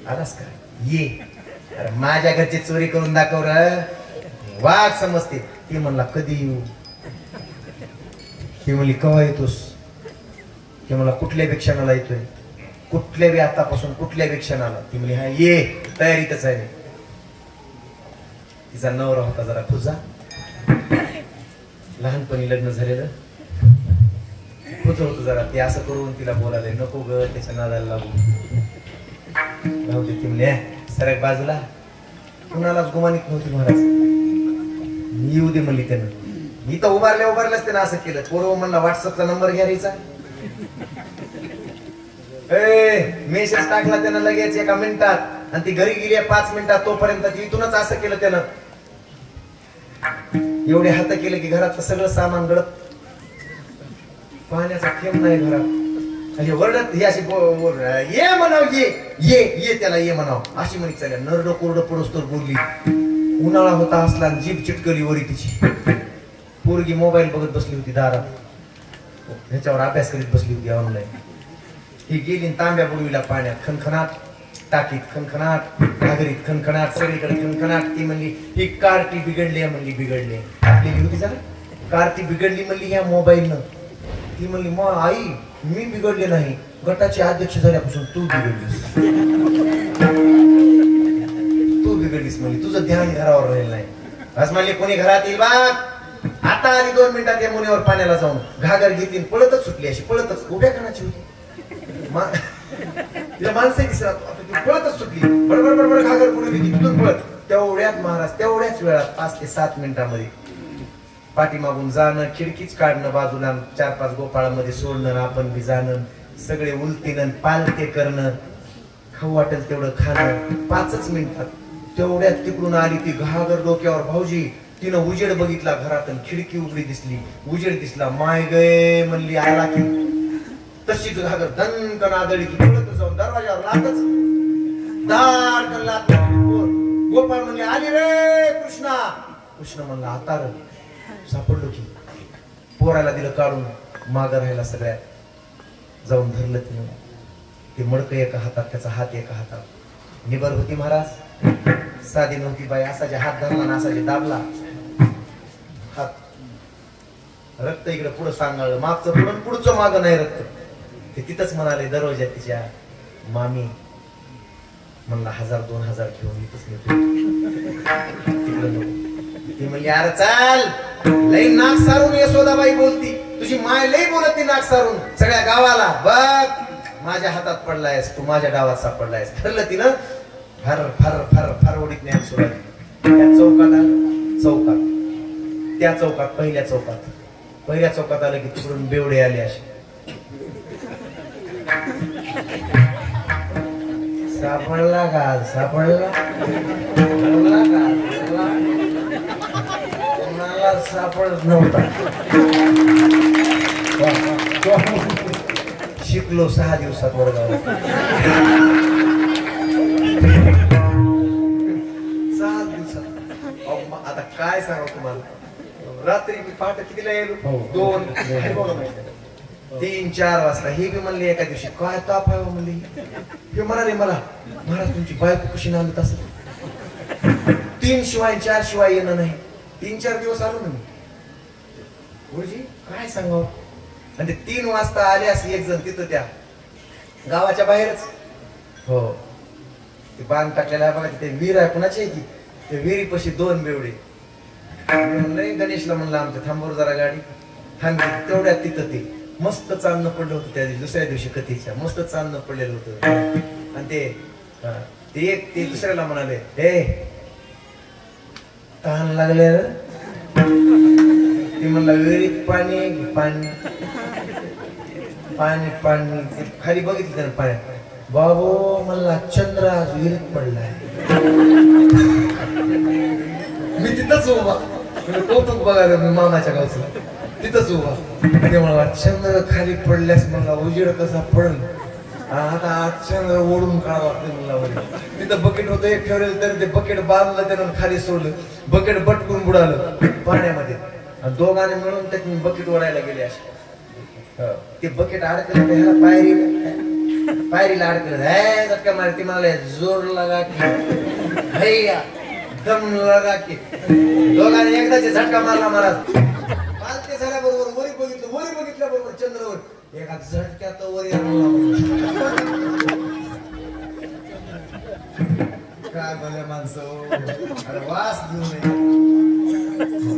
आलास का? ये. अरे माझ्या घरची चोरी करून दाखव र. वाघ समजते. ती म्हणला कधी येऊ? ती म्हणली केव्हा येतोस? ती म्हणला कुठल्या भिक्षणाला येतोय? कुठल्या बी आतापासून कुठल्या भिक्षणाला? ती म्हणली हा ये तयारीतच आहे. तिचा नवरा होता जरा खुजा. लहानपणी लग्न झालेलं खुज होत जरा. ते असं करून तिला बोलायला नको ग त्याच्या नादाला लागू. राहू दे. ती म्हणली सरक बाजूला. कुणालाच गुमानीत नव्हती महाराज. येऊ दे म्हणली त्यानं. मी तर उभारल्याच त्यानं असं केलं. पोरव म्हणला व्हॉट्सअपचा नंबर घ्यायचा. मेसेज टाकला त्यानं लगेच 1 मिनिटात. आणि ती घरी गेली 5 मिनिटात. तोपर्यंत इथूनच असं केलं त्यानं. एवढे हात केले की घरातलं सगळं सामान गळत. पाण्याचा थेंब नाही घरात. आणि वरडत ही अशी ये म्हणाव. ये ये ये त्याला ये म्हणाव अशी म्हणत चालल्या. नरड कोरड पडोस्तोर बोलली. उन्हाळा होता असला. जीभ चिटकली वरी तिची. पोरगी मोबाईल बघत बसली होती दारात. ह्याच्यावर अभ्यास करीत बसली होती ऑनलाईन. ही गेली तांब्या बुडवीला पाण्यात. खनखनाट टाकीत खनखनाट. घागरीत खनखनाट. सगळीकडे खनखनाट. ती म्हणली ही कार्टी बिघडली म्हणली. बिघडली आपली होती जरा. कार्टी बिघडली म्हणली ह्या मोबाईलनं. ती म्हणली मग आई मी बिघडले नाही. गटाचे अध्यक्ष झाल्यापासून तू बिघडलीस. तू बिघडलीस म्हणली. तुझं ध्यान घरावर राहिलं नाही. आज म्हणली कोणी घरात येईल बा. आता आली 2 मिनिटात या मुनीवर पाण्याला जाऊन घागर घेतली. पळतच सुटली. अशी पळतच. उभ्या कानाची होती. तिला माणसं दिसत पळतच सुटली. बरोबर बरोबर घागर पुढे तिथून पळत. तेवढ्यात महाराज तेवढ्याच वेळात 5 ते 7 मिनिटांमध्ये पाठीमागून जाणं. खिडकीच काढणं बाजूला. 4-5 गोपाळामध्ये सोडणं. आपण बी जाणं. सगळे उलतीनं पालते करणं. खाऊ वाटेल तेवढं खाणं. 5च मिनिटात. तेवढ्यात तिकडून आली ती घागर डोक्यावर. भाऊजी तिनं उजेड बघितला घरात. खिडकी उघडी दिसली. उजेड दिसला. माय गे म्हणली आला की तशीच घागर दणकन आदळी की पळत जाऊन दरवाजावर लागच. दार लात. गोपाळ म्हणले आली रे कृष्णा. कृष्ण म्हणला आता रे सापडलो की. पोराला दिलं काढून. मागं राहिला सगळ्यात. जाऊन धरलं तिनं. ते मडकं एका हातात. त्याचा हात एका हातात. निबर होती महाराज. साधी नव्हती बाई. असाचे हात धरला ना असाचे दाबला हात. रक्त इकडे पुढं सांगाळलं. मागचं पुढं पुढचं मागं नाही रक्त. ते तिथंच म्हणाले दरवाज्यात तिच्या मामी. म्हणला 1000-2000 घेऊन इथंच नेतो. ती म्हणली अरे चाल. लई नाक सारून यशोदाबाई बोलती. तुझी माय लई बोलती नाक सारून सगळ्या गावाला. बघ माझ्या हातात पडलायस. तू माझ्या डावात सापडलायस. ठरलं तिनं. फार फार फार फार ओढीत ज्ञान सोडायला. त्या चौकात आलं. चौकात. त्या चौकात पहिल्या चौकात आलं की तिकडून बेवडे आले असे. सापडला का? सापडला. सापडत नव्हता. शिकलो 6 दिवसात वर्गावर. 6 दिवसात. आता काय सांगू तुम्हाला, रात्री मी पहाटे कितीला येलो, 2, 3, 4 वाजता. हे बी म्हणले एका दिवशी काय ताप आहे म्हणले. हे म्हणाले मला, महाराज तुमची बायको कशी नांदत असत. 3 शिवाय 4 शिवाय येणं नाही. 3-4 दिवस आलो ना मी. गुरुजी काय सांगावं. आणि ते 3 वाजता आले असे एक जण तिथं त्या गावाच्या बाहेरच. हो ते बांध टाकलेला आहे बघा, तिथे विहीर आहे. कुणाची आहे ती. ते विहिरीपाशी 2 बेवडे. म्हणलं गणेशला म्हणलं आमच्या थांबवर जरा गाडी. थांबली तेवढ्यात तिथं ते मस्त चालणं पडलं होतं. त्या दिवशी दुसऱ्या दिवशी कथेच्या मस्त चालणं पडलेलं होतं. आणि ते एक ते दुसऱ्याला म्हणाले, हे तहान लागले. ते म्हणला विहिरीत पाणी पाणी पाणी पाणी. खाली बघितलं त्यानं पाण्यात. बाबो म्हणला चंद्र आज विहिरीत पडलाय. मी तिथंच उभा. कौतुक बघायला मी मामाच्या गावचं तिथंच उभा. ते म्हणला चंद्र खाली पडल्यास म्हणला उजेड कसा पडल. आता चंद्र ओढून काढा वाटतं म्हणला. तिथं बकेट होतं एक ठेवलेलं, तर ते बकेट बांधलं त्यानं खाली सोडलं. बकेट बटकून बुडालं पाण्यामध्ये. आणि दोघांनी मिळून त्यात बकेट ओढायला गेले असे. ते बकेट अडकलं ह्याला पायरीला अडकलं. झटका मारती मला जोर लगा की दम लगा की. दोघांनी एकदाचे झटका मारला महाराज. पालते झाल्याबरोबर वरी बघितल्याबरोबर चंद्रावर एका झटक्यात वरी काय भले माणसं. अरे वास घेऊ नये.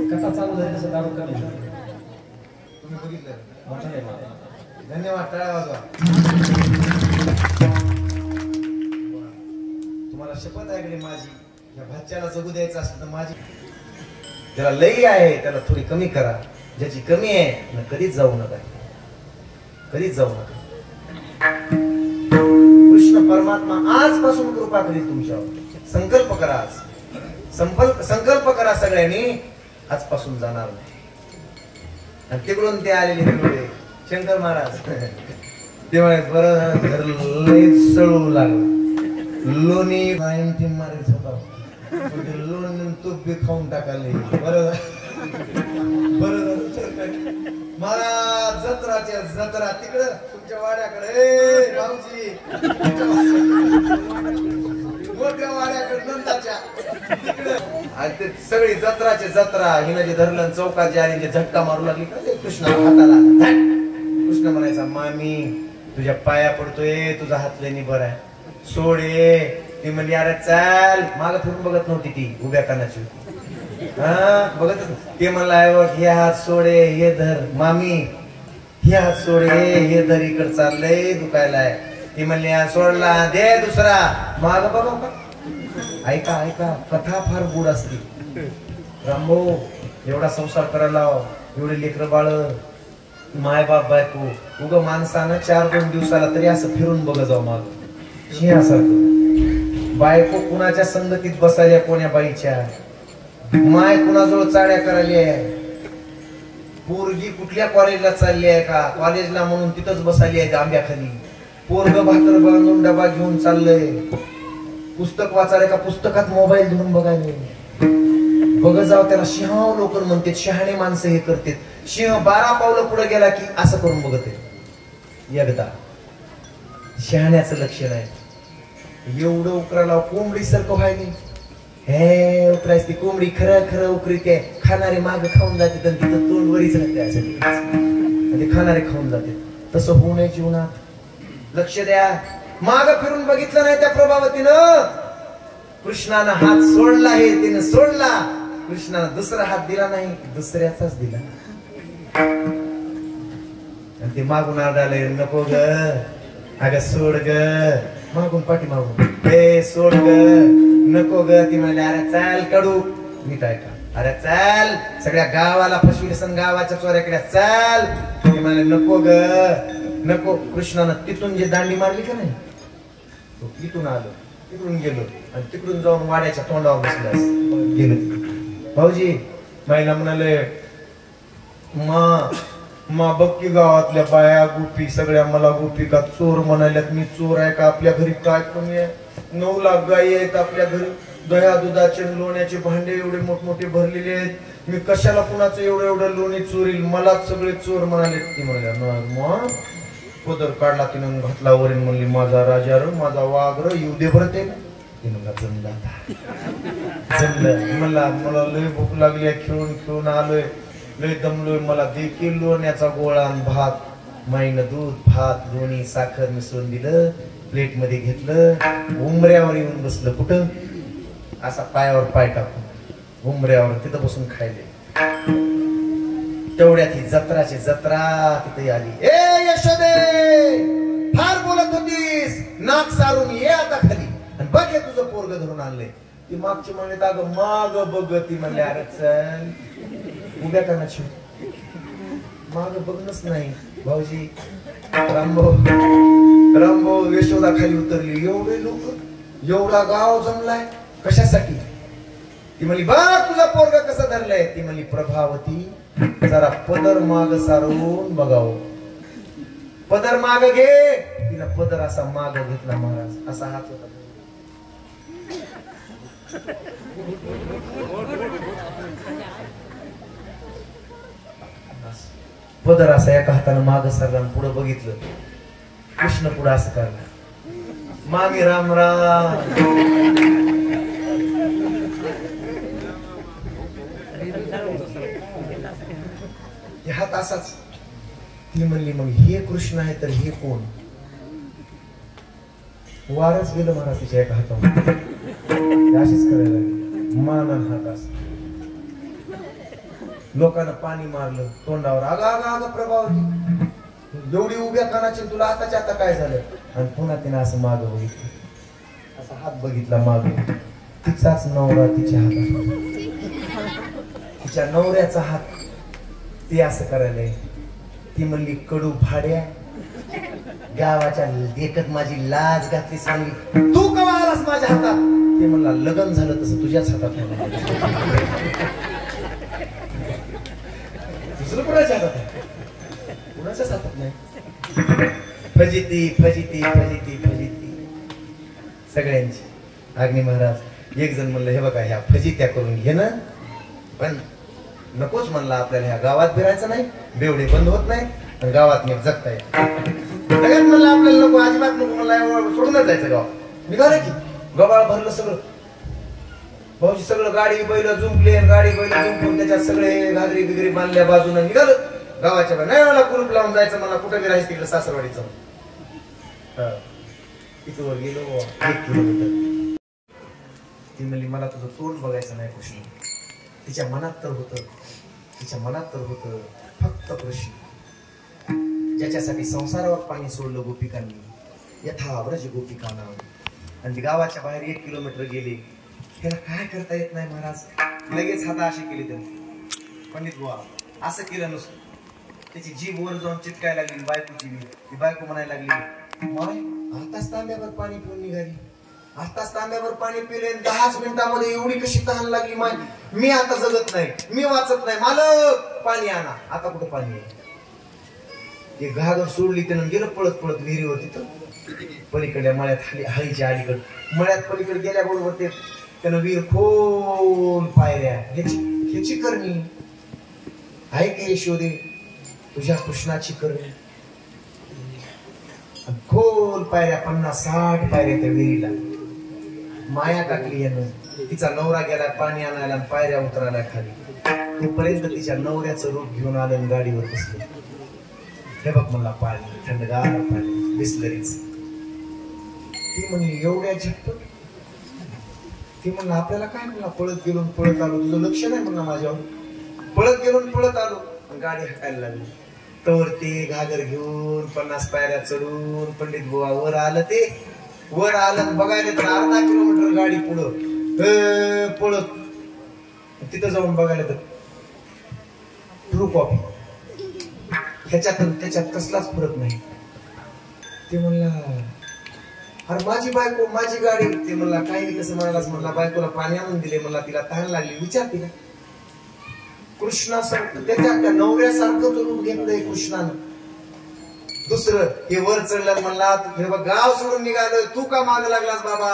कथा चालू झाली तसं दारू कमी. तुम्ही बघितलं. धन्यवाद. टाळा वाजवा. तुम्हाला शपथ आहे की माझी, या भाच्याला जगू द्यायचं असतं तर माझी. त्याला लई आहे त्याला थोडी कमी करा. ज्याची कमी आहे ना कधीच जाऊ नका. कधीच जाऊ नका. कृष्ण परमात्मा आजपासून कृपा करील तुमच्यावर. संकल्प करा. आज संकल्प करा सगळ्यांनी. आजपासून जाणार नाही. आणि तिकडून ते आलेले तिकडे शंकर महाराज ते म्हणे बरं घर लई सळू लागलं. लोणी मारीत होता. लोणी तूप बी खाऊन टाकाले. बरं महाराज जत्रा तिकडं तुमच्या वाड्याकडे भाऊजी मोठ्या वाड्याकडे नंदाच्या तिकडं. आणि ते सगळी जत्रा हिनं जे धरलं चौकाची आणि जे झटका मारू लागली का ते कृष्णा हाताला. कृष्ण म्हणायचा मामी तुझ्या पाया पडतोय, तुझा हात लय निबर आहे, सोडे. ती म्हणली अरे चाल. मागं फिरून बघत नव्हती ती, उभ्या कानाची होती. बघत ते म्हणला हे हात सोडे हे धर. मामी हे हात सोडे हे धर, इकड चाललंय दुखायलाय. ती म्हणली सोडला दे दुसरा. माग बघा. ऐका कथा फार गोड असते. रामभो एवढा संसार करायला एवढे लेकर बाळ माय बाप बायको उग माणसानं 4-2 दिवसाला तरी असं फिरून बघ जाऊ माग. सिंहासारखं बायको कुणाच्या संगतीत बसायला कोण्या बाईच्या. माय कुणाजवळ चाड्या करायला. पोरगी कुठल्या कॉलेजला चालली आहे का कॉलेजला म्हणून तिथंच बसायली आहे आंब्याखाली. पोरग भाकर बांधून डबा घेऊन चाललंय. पुस्तक वाचायला का पुस्तकात मोबाईल घेऊन बघायला. बघ जाव त्याला सिंह लोक म्हणते. शहाणे माणसं हे करते. सिंह 12 पावलं पुढे गेला की असं करून बघत आहे. एकदा शहाण्याचं लक्षण आहे. एवढं उकराला कोंबडी सारखं व्हायला. हे उकरायच ती कोंबडी खरं उकरी ते खाणारे माग खाऊन जाते. तिथं तोंड वरीच राहते. ते खाणारे खाऊन जाते. तसं होऊ नये जीवनात. लक्ष द्या. माग फिरून बघितलं नाही त्या प्रभावतीनं. कृष्णानं हात सोडला हे तिने सोडला. कृष्णानं दुसरा हात दिला नाही, दुसऱ्याचाच दिला. आणि ते मागून आडाले नको ग अगं सोड ग. मागून पाठी मागून हे सोड ग नको ग. ती म्हणली अरे चाल कडू. नीट ऐका. अरे चाल सगळ्या गावाला फसविल सन गावाच्या चोऱ्याकडे चाल. ती म्हणले नको ग नको. कृष्णानं तिथून जे दांडी मारली का नाही तो इथून आलो तिकडून गेलो आणि तिकडून जाऊन वाड्याच्या तोंडावर बसला गेलो. भाऊजी महिला म्हणाले मा बक्की गावातल्या बाया गोपी सगळ्या मला गोपी का चोर म्हणाल्यात. मी चोर आहे का? आपल्या घरी काय कमी आहे? 9 लाख गायी आहेत आपल्या घरी. दह्या दुधाचे लोण्याचे भांडे एवढे मोठमोठे भरलेले आहेत. मी कशाला कुणाचं एवढं लोणी चोरील? मलाच सगळे चोर म्हणाले. ती म्हणल्या मग पदर काढला तिनं घातला वरील. म्हणली माझा राजा र माझा वाघ र येऊ दे बरं ते. ती म्हणला जमलं आता जमलं. मला लय भूक लागली. खेळून आलोय. लय दमलोय. मला देखील लोण्याचा गोळा आणि भात. माईनं दूध भात लोणी साखर मिसळून दिलं. प्लेट मध्ये घेतलं. उंबऱ्यावर येऊन बसलं. कुठं? असा पायावर पाय टाकून उंबऱ्यावर तिथं बसून खायले. तेवढ्यात ही जत्राची जत्रा तिथे आली. ए यशोदे फार बोलत होतीस नाक सारून ये आता खाली आणि बघ हे तुझं पोरग धरून आणलंय. ती मागची म्हणले अगं माग बघ. ती म्हणले अरे चल उभ्या कानाची माग बघणच नाही. भाऊजी रामभाऊ यशोदा खाली उतरली. एवढे लोक एवढा गाव जमलाय कशासाठी? ती म्हणली बघ तुझा पोरगा कसं धरलंय. ती म्हणली प्रभावती जरा पदर माग सारून बघाव. पदर माग घे. तिला पदर असा माग घेतला. महाराज असा हात होता. पदर असा एका हातानं माग सरला. पुढे बघितलं. कृष्ण पुढे असं करला. मामी राम राम. हात असाच. ती म्हणली मग हे कृष्ण आहे तर हे कोण? वारच गेलं महाराज तिच्या एका हातावर. अशीच करायला लागली. मानन हात असं. लोकांना पाणी मारलं तोंडावर. अगं प्रभावती एवढी उभ्या कानाची तुला आताच्या आता काय झालं? आणि पुन्हा तिने असं माग बघितलं. असा हात बघितला माग. तिचाच नवरा तिच्या हातात. तिच्या नवऱ्याचा हात. ती असं करायला. ती म्हणली कडू भाड्या गावाच्या देखत माझी लाज घातलीस. म्हणली तू कवा आलास माझ्या हातात? ते म्हणला लग्न झालं तसं तुझ्याच हातात. दुसरं कुणाच्या हातात आहे? कुणाच्याच हातात नाही. फजिती फजिती फजिती फजिती सगळ्यांची. अग्नी महाराज एक जण म्हणलं हे बघा ह्या फजित्या करून घे ना पण नकोच म्हणला. आपल्याला ह्या गावात फिरायचं नाही. बेवडे बंद होत नाही आणि गावात नीट जगता येत. सगळ्यात म्हणलं आपल्याला नको अजिबात नको. म्हणला सोडूनच जायचं गाव. निघालं की गबाळ भरलं सगळं. भाऊजी सगळं गाडी बैल जुंपले. गाडी बैल जुंपून त्याच्यात सगळे घागरी बिगरी बांधल्या बाजूने निघालं गावाच्या बाहेर. नाही मला कुलूप लावून जायचं. मला कुठं बी राहायचं तिकडे सासरवाडीचं. तिथवर गेलो 1 किलोमीटर. ती म्हणली मला तुझं तोंड बघायचं नाही कृष्ण. तिच्या मनात तर होतं फक्त कृष्ण. ज्याच्यासाठी संसारावर पाणी सोडलं गोपिकांनी यथाव्रज गोपिकांना. आणि गावाच्या बाहेर 1 किलोमीटर गेले. त्याला काय करता येत नाही महाराज. लगेच हाता असे केले त्यांनी. पंडित बुवा असं केलं नसतं. त्याची जीभ वर जाऊन चिटकायला लागली बायकोची. ती बायको म्हणायला लागली माय आताच तांब्यावर पाणी पिऊन निघाली. आताच तांब्यावर पाणी पिले 10 मिनिटांमध्ये एवढी कशी तहान लागली माय. मी आता जगत नाही. मी वाचत नाही. मालक पाणी आणा. आता कुठं पाणी आहे? ते घागर सोडली त्यानं गेलं पळत पळत विहिरीवर. तिथं पलीकडल्या मळ्यात हळीच्या अलीकडे मळ्यात पलीकडे गेल्याबरोबर ते त्यानं विहीर खोल पायऱ्या. ह्याची करणी आहे की यशोदे तुझ्या कृष्णाची करणी. खोल पायऱ्या 50-60 पायऱ्या त्या विहिरीला. माया टाकली यानं. तिचा नवरा गेला पाणी आणायला. पायऱ्या उतरायला खाली. तोपर्यंत तिच्या नवऱ्याचं रूप घेऊन आलं गाडीवर बसलं. हे बघ म्हणला पाणी थंडगार पाणी बिस्लरीच. ती म्हणली एवढ्या झटपट. ती म्हणलं आपल्याला काय म्हणला पळत गेलो पळत आलो. तुझं लक्ष नाही म्हणलं माझ्यावर. पळत गेलो पळत आलो. गाडी हाकायला लागली. तर ते घागर घेऊन 50 पायऱ्या चढून पंडित बुवा वर आलं. ते वर आलं बघायला तर अर्धा किलोमीटर गाडी पुढं पळत. तिथं जाऊन बघायला तर ट्रू कॉपी. त्याच्यात कसलाच फरक नाही. ते म्हणला अरे माझी बायको माझी गाडी. ते म्हणला काही कसं म्हणालाच. म्हणला बायकोला पाणी आणून दिले. म्हणला तिला तहान लागली विचारते का. कृष्णासारखं त्याच्या त्या नवऱ्यासारखं रूप घेतलंय कृष्णानं. दुसरं हे वर चढलं म्हणला हे बघ गाव सोडून निघालोय, तू का माग लागलास बाबा,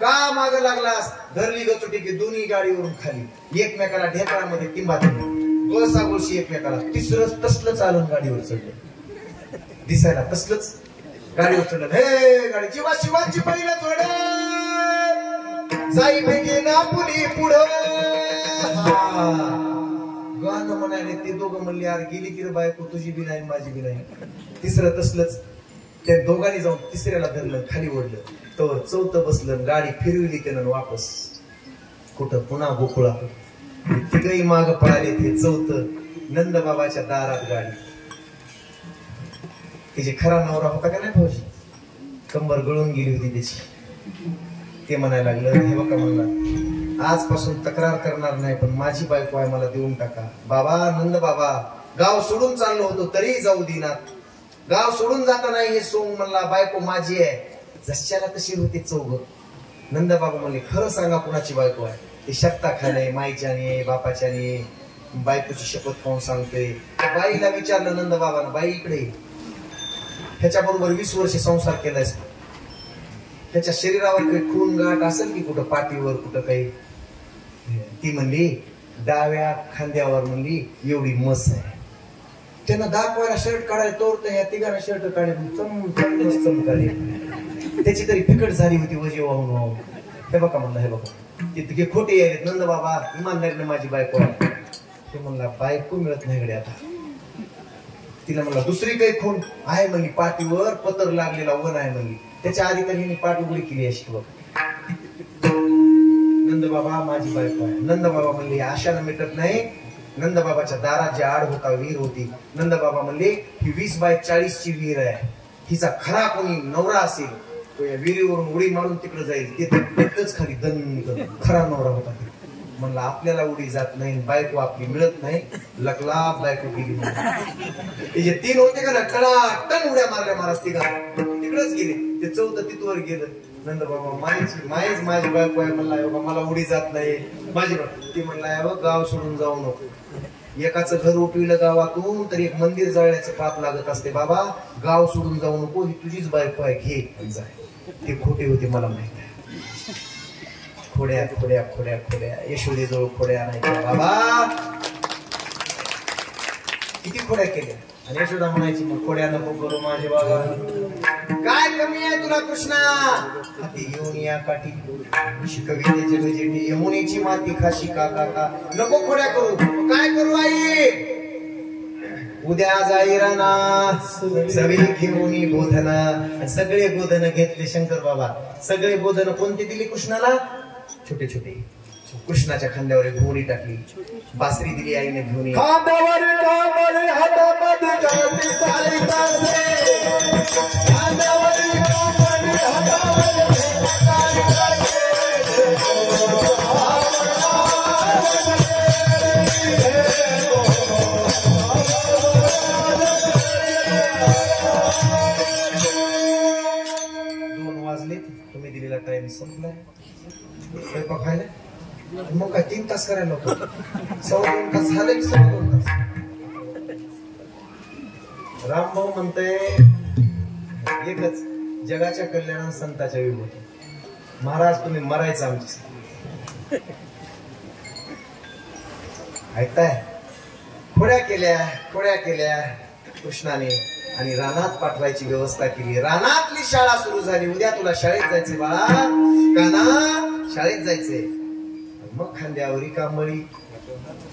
का माग लागलास. धरली गचुटी की दोन्ही गाडीवरून खाली, एकमेकाला ढेकळामध्ये टिंबा गोळसा गोळशी एकमेकाला. तिसरं तसलं चालून गाडीवर चढलं, दिसायला तसलंच गाडीवर चढलं. हे गाडी जीवा शिवाची पहिलं जोड जाई भेगे ना पुली पुढं. गाणं म्हणाले ते दोघं म्हणले यार गेली की रे बायको, तुझी बी नाही माझी बी नाही. तिसरं तसलंच त्या दोघांनी जाऊन तिसऱ्याला धरलं, खाली ओढलं. तर चौथं बसलं, गाडी फिरविली त्यानं वापस कुठं, पुन्हा गोकुळा. तिघही माग पळाले. ते चौथं नंदबाबाच्या दारात गाडी. तिची खरा नवरा होता का नाही भाऊजी, कंबर गळून गेली होती त्याची. ते म्हणायला लागलं हे बघा म्हणला आजपासून तक्रार करणार नाही, पण माझी बायको आहे मला देऊन टाका. बाबा नंद बाबा गाव सोडून चाललो होतो तरी जाऊ देणार. गाव सोडून जाता नाही हे सोंग म्हणला, बायको माझी आहे. जशाला तशी होते चौघ. नंद बाबा म्हणले खरं सांगा कुणाची बायको आहे. ते शकता खाणे माईच्याने बापाच्याने, बायकोची शपथ खाऊन सांगतोय. बाईला विचारलं नंद बाबानं, बाई इकडे ह्याच्या बरोबर 20 वर्ष संसार केलाय, त्याच्या शरीरावर काही खून गाठ असेल की कुठं पाठीवर कुठं काही. ती म्हणली डाव्या खांद्यावर म्हणली एवढी मस आहे. त्यानं दाखवायला शर्ट काढायला तोरत ह्या तिघांना शर्ट काढायला चमकाले. त्याची तरी फिकट झाली होती वजे वाहून वाहून. हे बघा म्हणलं हे बघा तितके खोटे यायलेत. नंद बाबा इमानदारीने माझी बायको आहे. ते म्हणला बायको मिळत नाही कडे आता. तिला म्हणला दुसरी काही खून आहे म्हणली, पाठीवर पतर लागलेला वन आहे म्हणली. त्याच्या आधी तरी पाठ उघडी केली अशी बघ. नंदबाबा माझी बायको आहे. नंदबाबा म्हणले आशानं मिटत नाही. नंदबाबाच्या दारात जे आड होता विहीर होती. नंदबाबा म्हणले ही 20/40 ची विहीर आहे. हिचा खरा कोणी नवरा असेल तो या विहिरीवरून उडी मारून तिकडे जाईल. तिथंच खाली दन खरा नवरा होता. म्हणला आपल्याला उडी जात नाही, बायको आपली मिळत नाही. लकला बायको गेली. ते जे 3 होते का ना कडा टन उड्या मारल्या महाराज तिकडेच गेले. ते चौथं तिथवर गेलं. नंद बाबा मायच माझी बायको आहे म्हणला मला उडी जात नाही माझी. ती म्हणला गाव सोडून जाऊ नको. एकाचं घर उठविलं गावातून तर एक मंदिर जळण्याचं पाप लागत असते. बाबा गाव सोडून जाऊ नको, ही तुझीच बायको आहे, घे जाय. ते खोटे होते मला माहित आहे. खोड्या खोड्या खोड्या खोड्या यशोदेजवळ खोड्या नाही बाबा. किती खोड्या केल्या. आणि यशोदा म्हणायची मग खोड्या नको करू माझे बाबा. काय कमी आहे तुला कृष्णा, हाती घेऊन या काठी कवितेचे म्हणजे यमुनेची माती खाशी का का का. नको खोड्या करू. काय करू आई, उद्या जाई राना सगळी घेऊन गोधन. सगळे गोधन घेतले शंकर बाबा. सगळे गोधन कोणते दिले कृष्णाला, छोटे छोटे. कृष्णाच्या खांद्यावर एक घोडी टाकली. बासरी दिली आईने घेऊन. खांद्यावर कामरे हातामध्ये काठी चालितासे. खांद्यावर कामरे हातामध्ये चालितासे. दोन वाजले. तुम्ही दिलेला टाइम संपलाय. स्वयंपाक खायला मग काय 3 तास करायला होतो. 2.25 तास झाले की 2.25 तास. रामभाऊ म्हणतोय एकच जगाच्या कल्याण संताच्या विभूती. महाराज तुम्ही मरायचं आमची. ऐकताय. खोड्या केल्या कृष्णाने आणि रानात पाठवायची व्यवस्था केली. रानातली शाळा सुरू झाली. उद्या तुला शाळेत जायचे बाळा, काना शाळेत जायचे. मग खांद्यावरी कांबळी,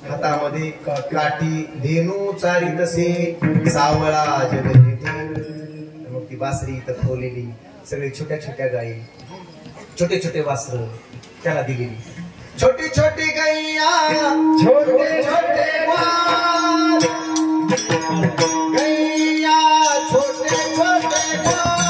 हातामध्ये काठी, धेनू चारी तसे सावळा जगते. मग ती बासरी इथं ठेवलेली. सगळे छोट्या छोट्या गायी, छोटे छोटे वासर त्याला दिलेली. छोटी छोटी गैया, छोटे छोटे वार, गैया छोटे छोटे वार,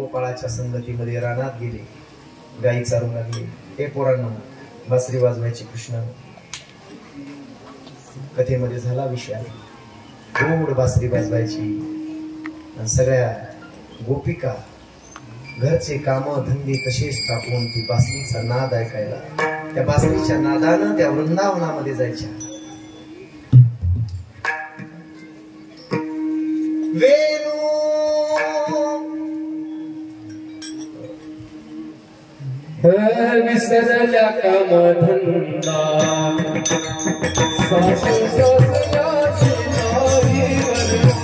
गोपाळाच्या संगतीमध्ये रानात गेले, गाई चालू लागले. हे पोरांनो, बासरी वाजवायची कृष्ण. कथेमध्ये झाला विषय, गोड बासरी वाजवायची आणि सगळ्या गोपिका घरचे काम धंदे तसेच टाकून ती बासरीचा नाद ऐकायला, त्या बासरीच्या नादानं त्या वृंदावनामध्ये जायच्या. वेणू विसरल्या काम धंदा सासू सासऱ्याची नारी वरदा.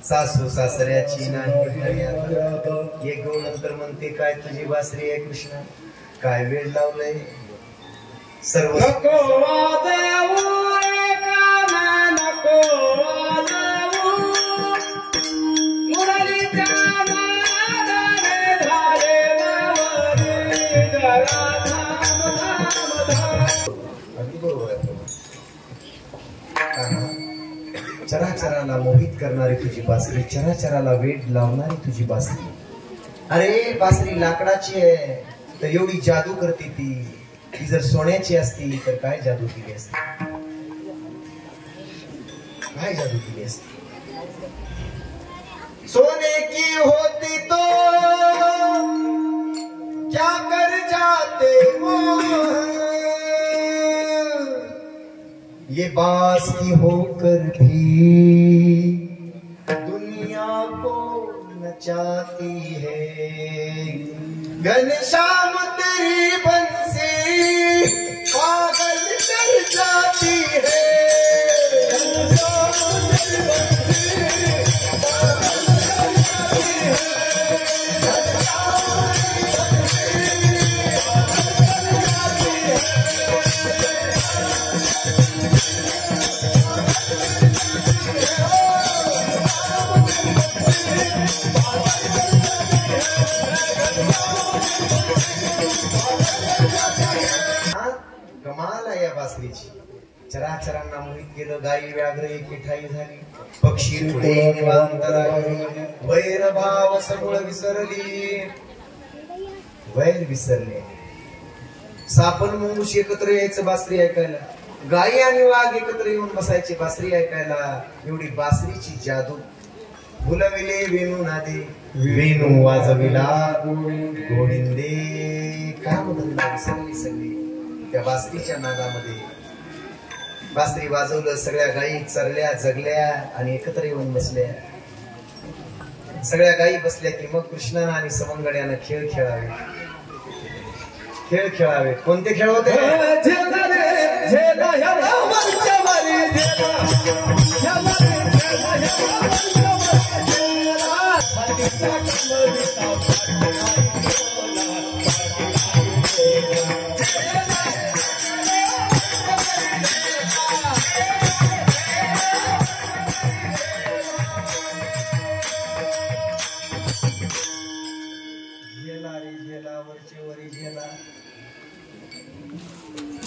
सासू सासऱ्याची नाही. एक गो नंतर म्हणते, काय तुझी बासरी आहे कृष्ण, काय वेळ लावलंय सर्व. नको वाजवू रे काना, नको वाजवू, मुरलीच्या नादाने झाले वावरे, जरा थांब थांब थांब. अगदी बरोबर आहे. चराचराला मोहित करणारी तुझी बासरी, चराचराला वेड लावणारी तुझी बासरी. अरे बासरी लाकडाची आहे तर एवढी जादू करते ती जर सोन्याची असती तर काय जादू केली असती, काय जादू केली असती. सोने की होती तो क्या कर जाते वो, ये बास की होकर भी दुनिया को नचाती है. घनश्याम तेरी बंसी पागल कर जाती है. कमाल आहे या बासरीची. चराचरांना मोहित केलं. गायी व्याघ्र एकी ठाई झाली, पक्षी पुढे निवांत राहिली. वैर भाव समूळ विसरली, वैर विसरले. सापन मुंगूश एकत्र यायचं बासरी ऐकायला, गायी आणि वाघ एकत्र येऊन बसायचे बासरी ऐकायला. एवढी बासरीची जादू. भुलविले वेणू नादे, वेणू वाजविला गोविंदे. कामधंदा विसरली सगळी त्या बासरीच्या नादामध्ये. बासरी वाजवलं, सगळ्या गायी चरल्या जगल्या आणि एकत्र येऊन बसल्या. सगळ्या गायी बसल्या की मग कृष्णानं आणि सवंगड्यानं खेळ खेळावे, खेळ खेळावे. कोणते खेळ होते?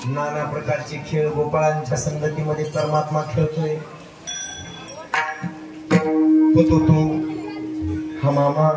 नाना प्रकारचे खेळ गोपाळांच्या संगतीमध्ये परमात्मा खेळतोय. होतो तो हा मामा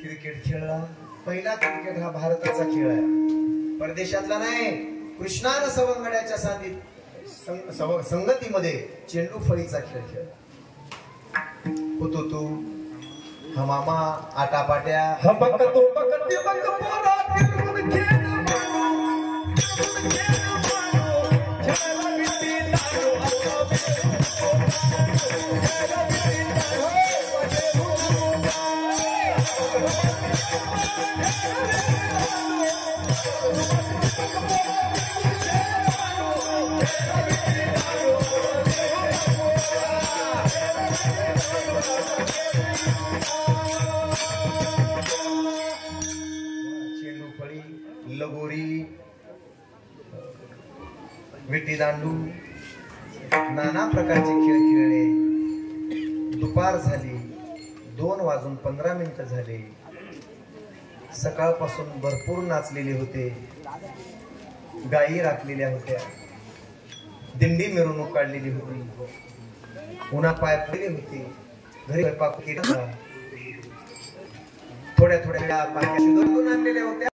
क्रिकेट खेळला. पहिला क्रिकेट हा भारताचा खेळ आहे, परदेशातला नाही. कृष्णानं सवंगड्याच्या संगतीमध्ये चेंडू फळीचा खेळ खेळ होतो तो हा मामा आटापाट्या. चेंडू फळी, लगोरी, विटी दांडू, नाना प्रकारचे खेळ खेळले. दुपार झाली, 2:15 झाले. सकाळपासून भरपूर नाचलेले होते, गायी राखलेल्या होत्या, दिंडी मिरवणूक काढलेली होती, उन्हा पाय पडले होते, घरी स्वयंपाक केला. थोड्या थोड्या वेळा पाण्याशी आणलेल्या होत्या.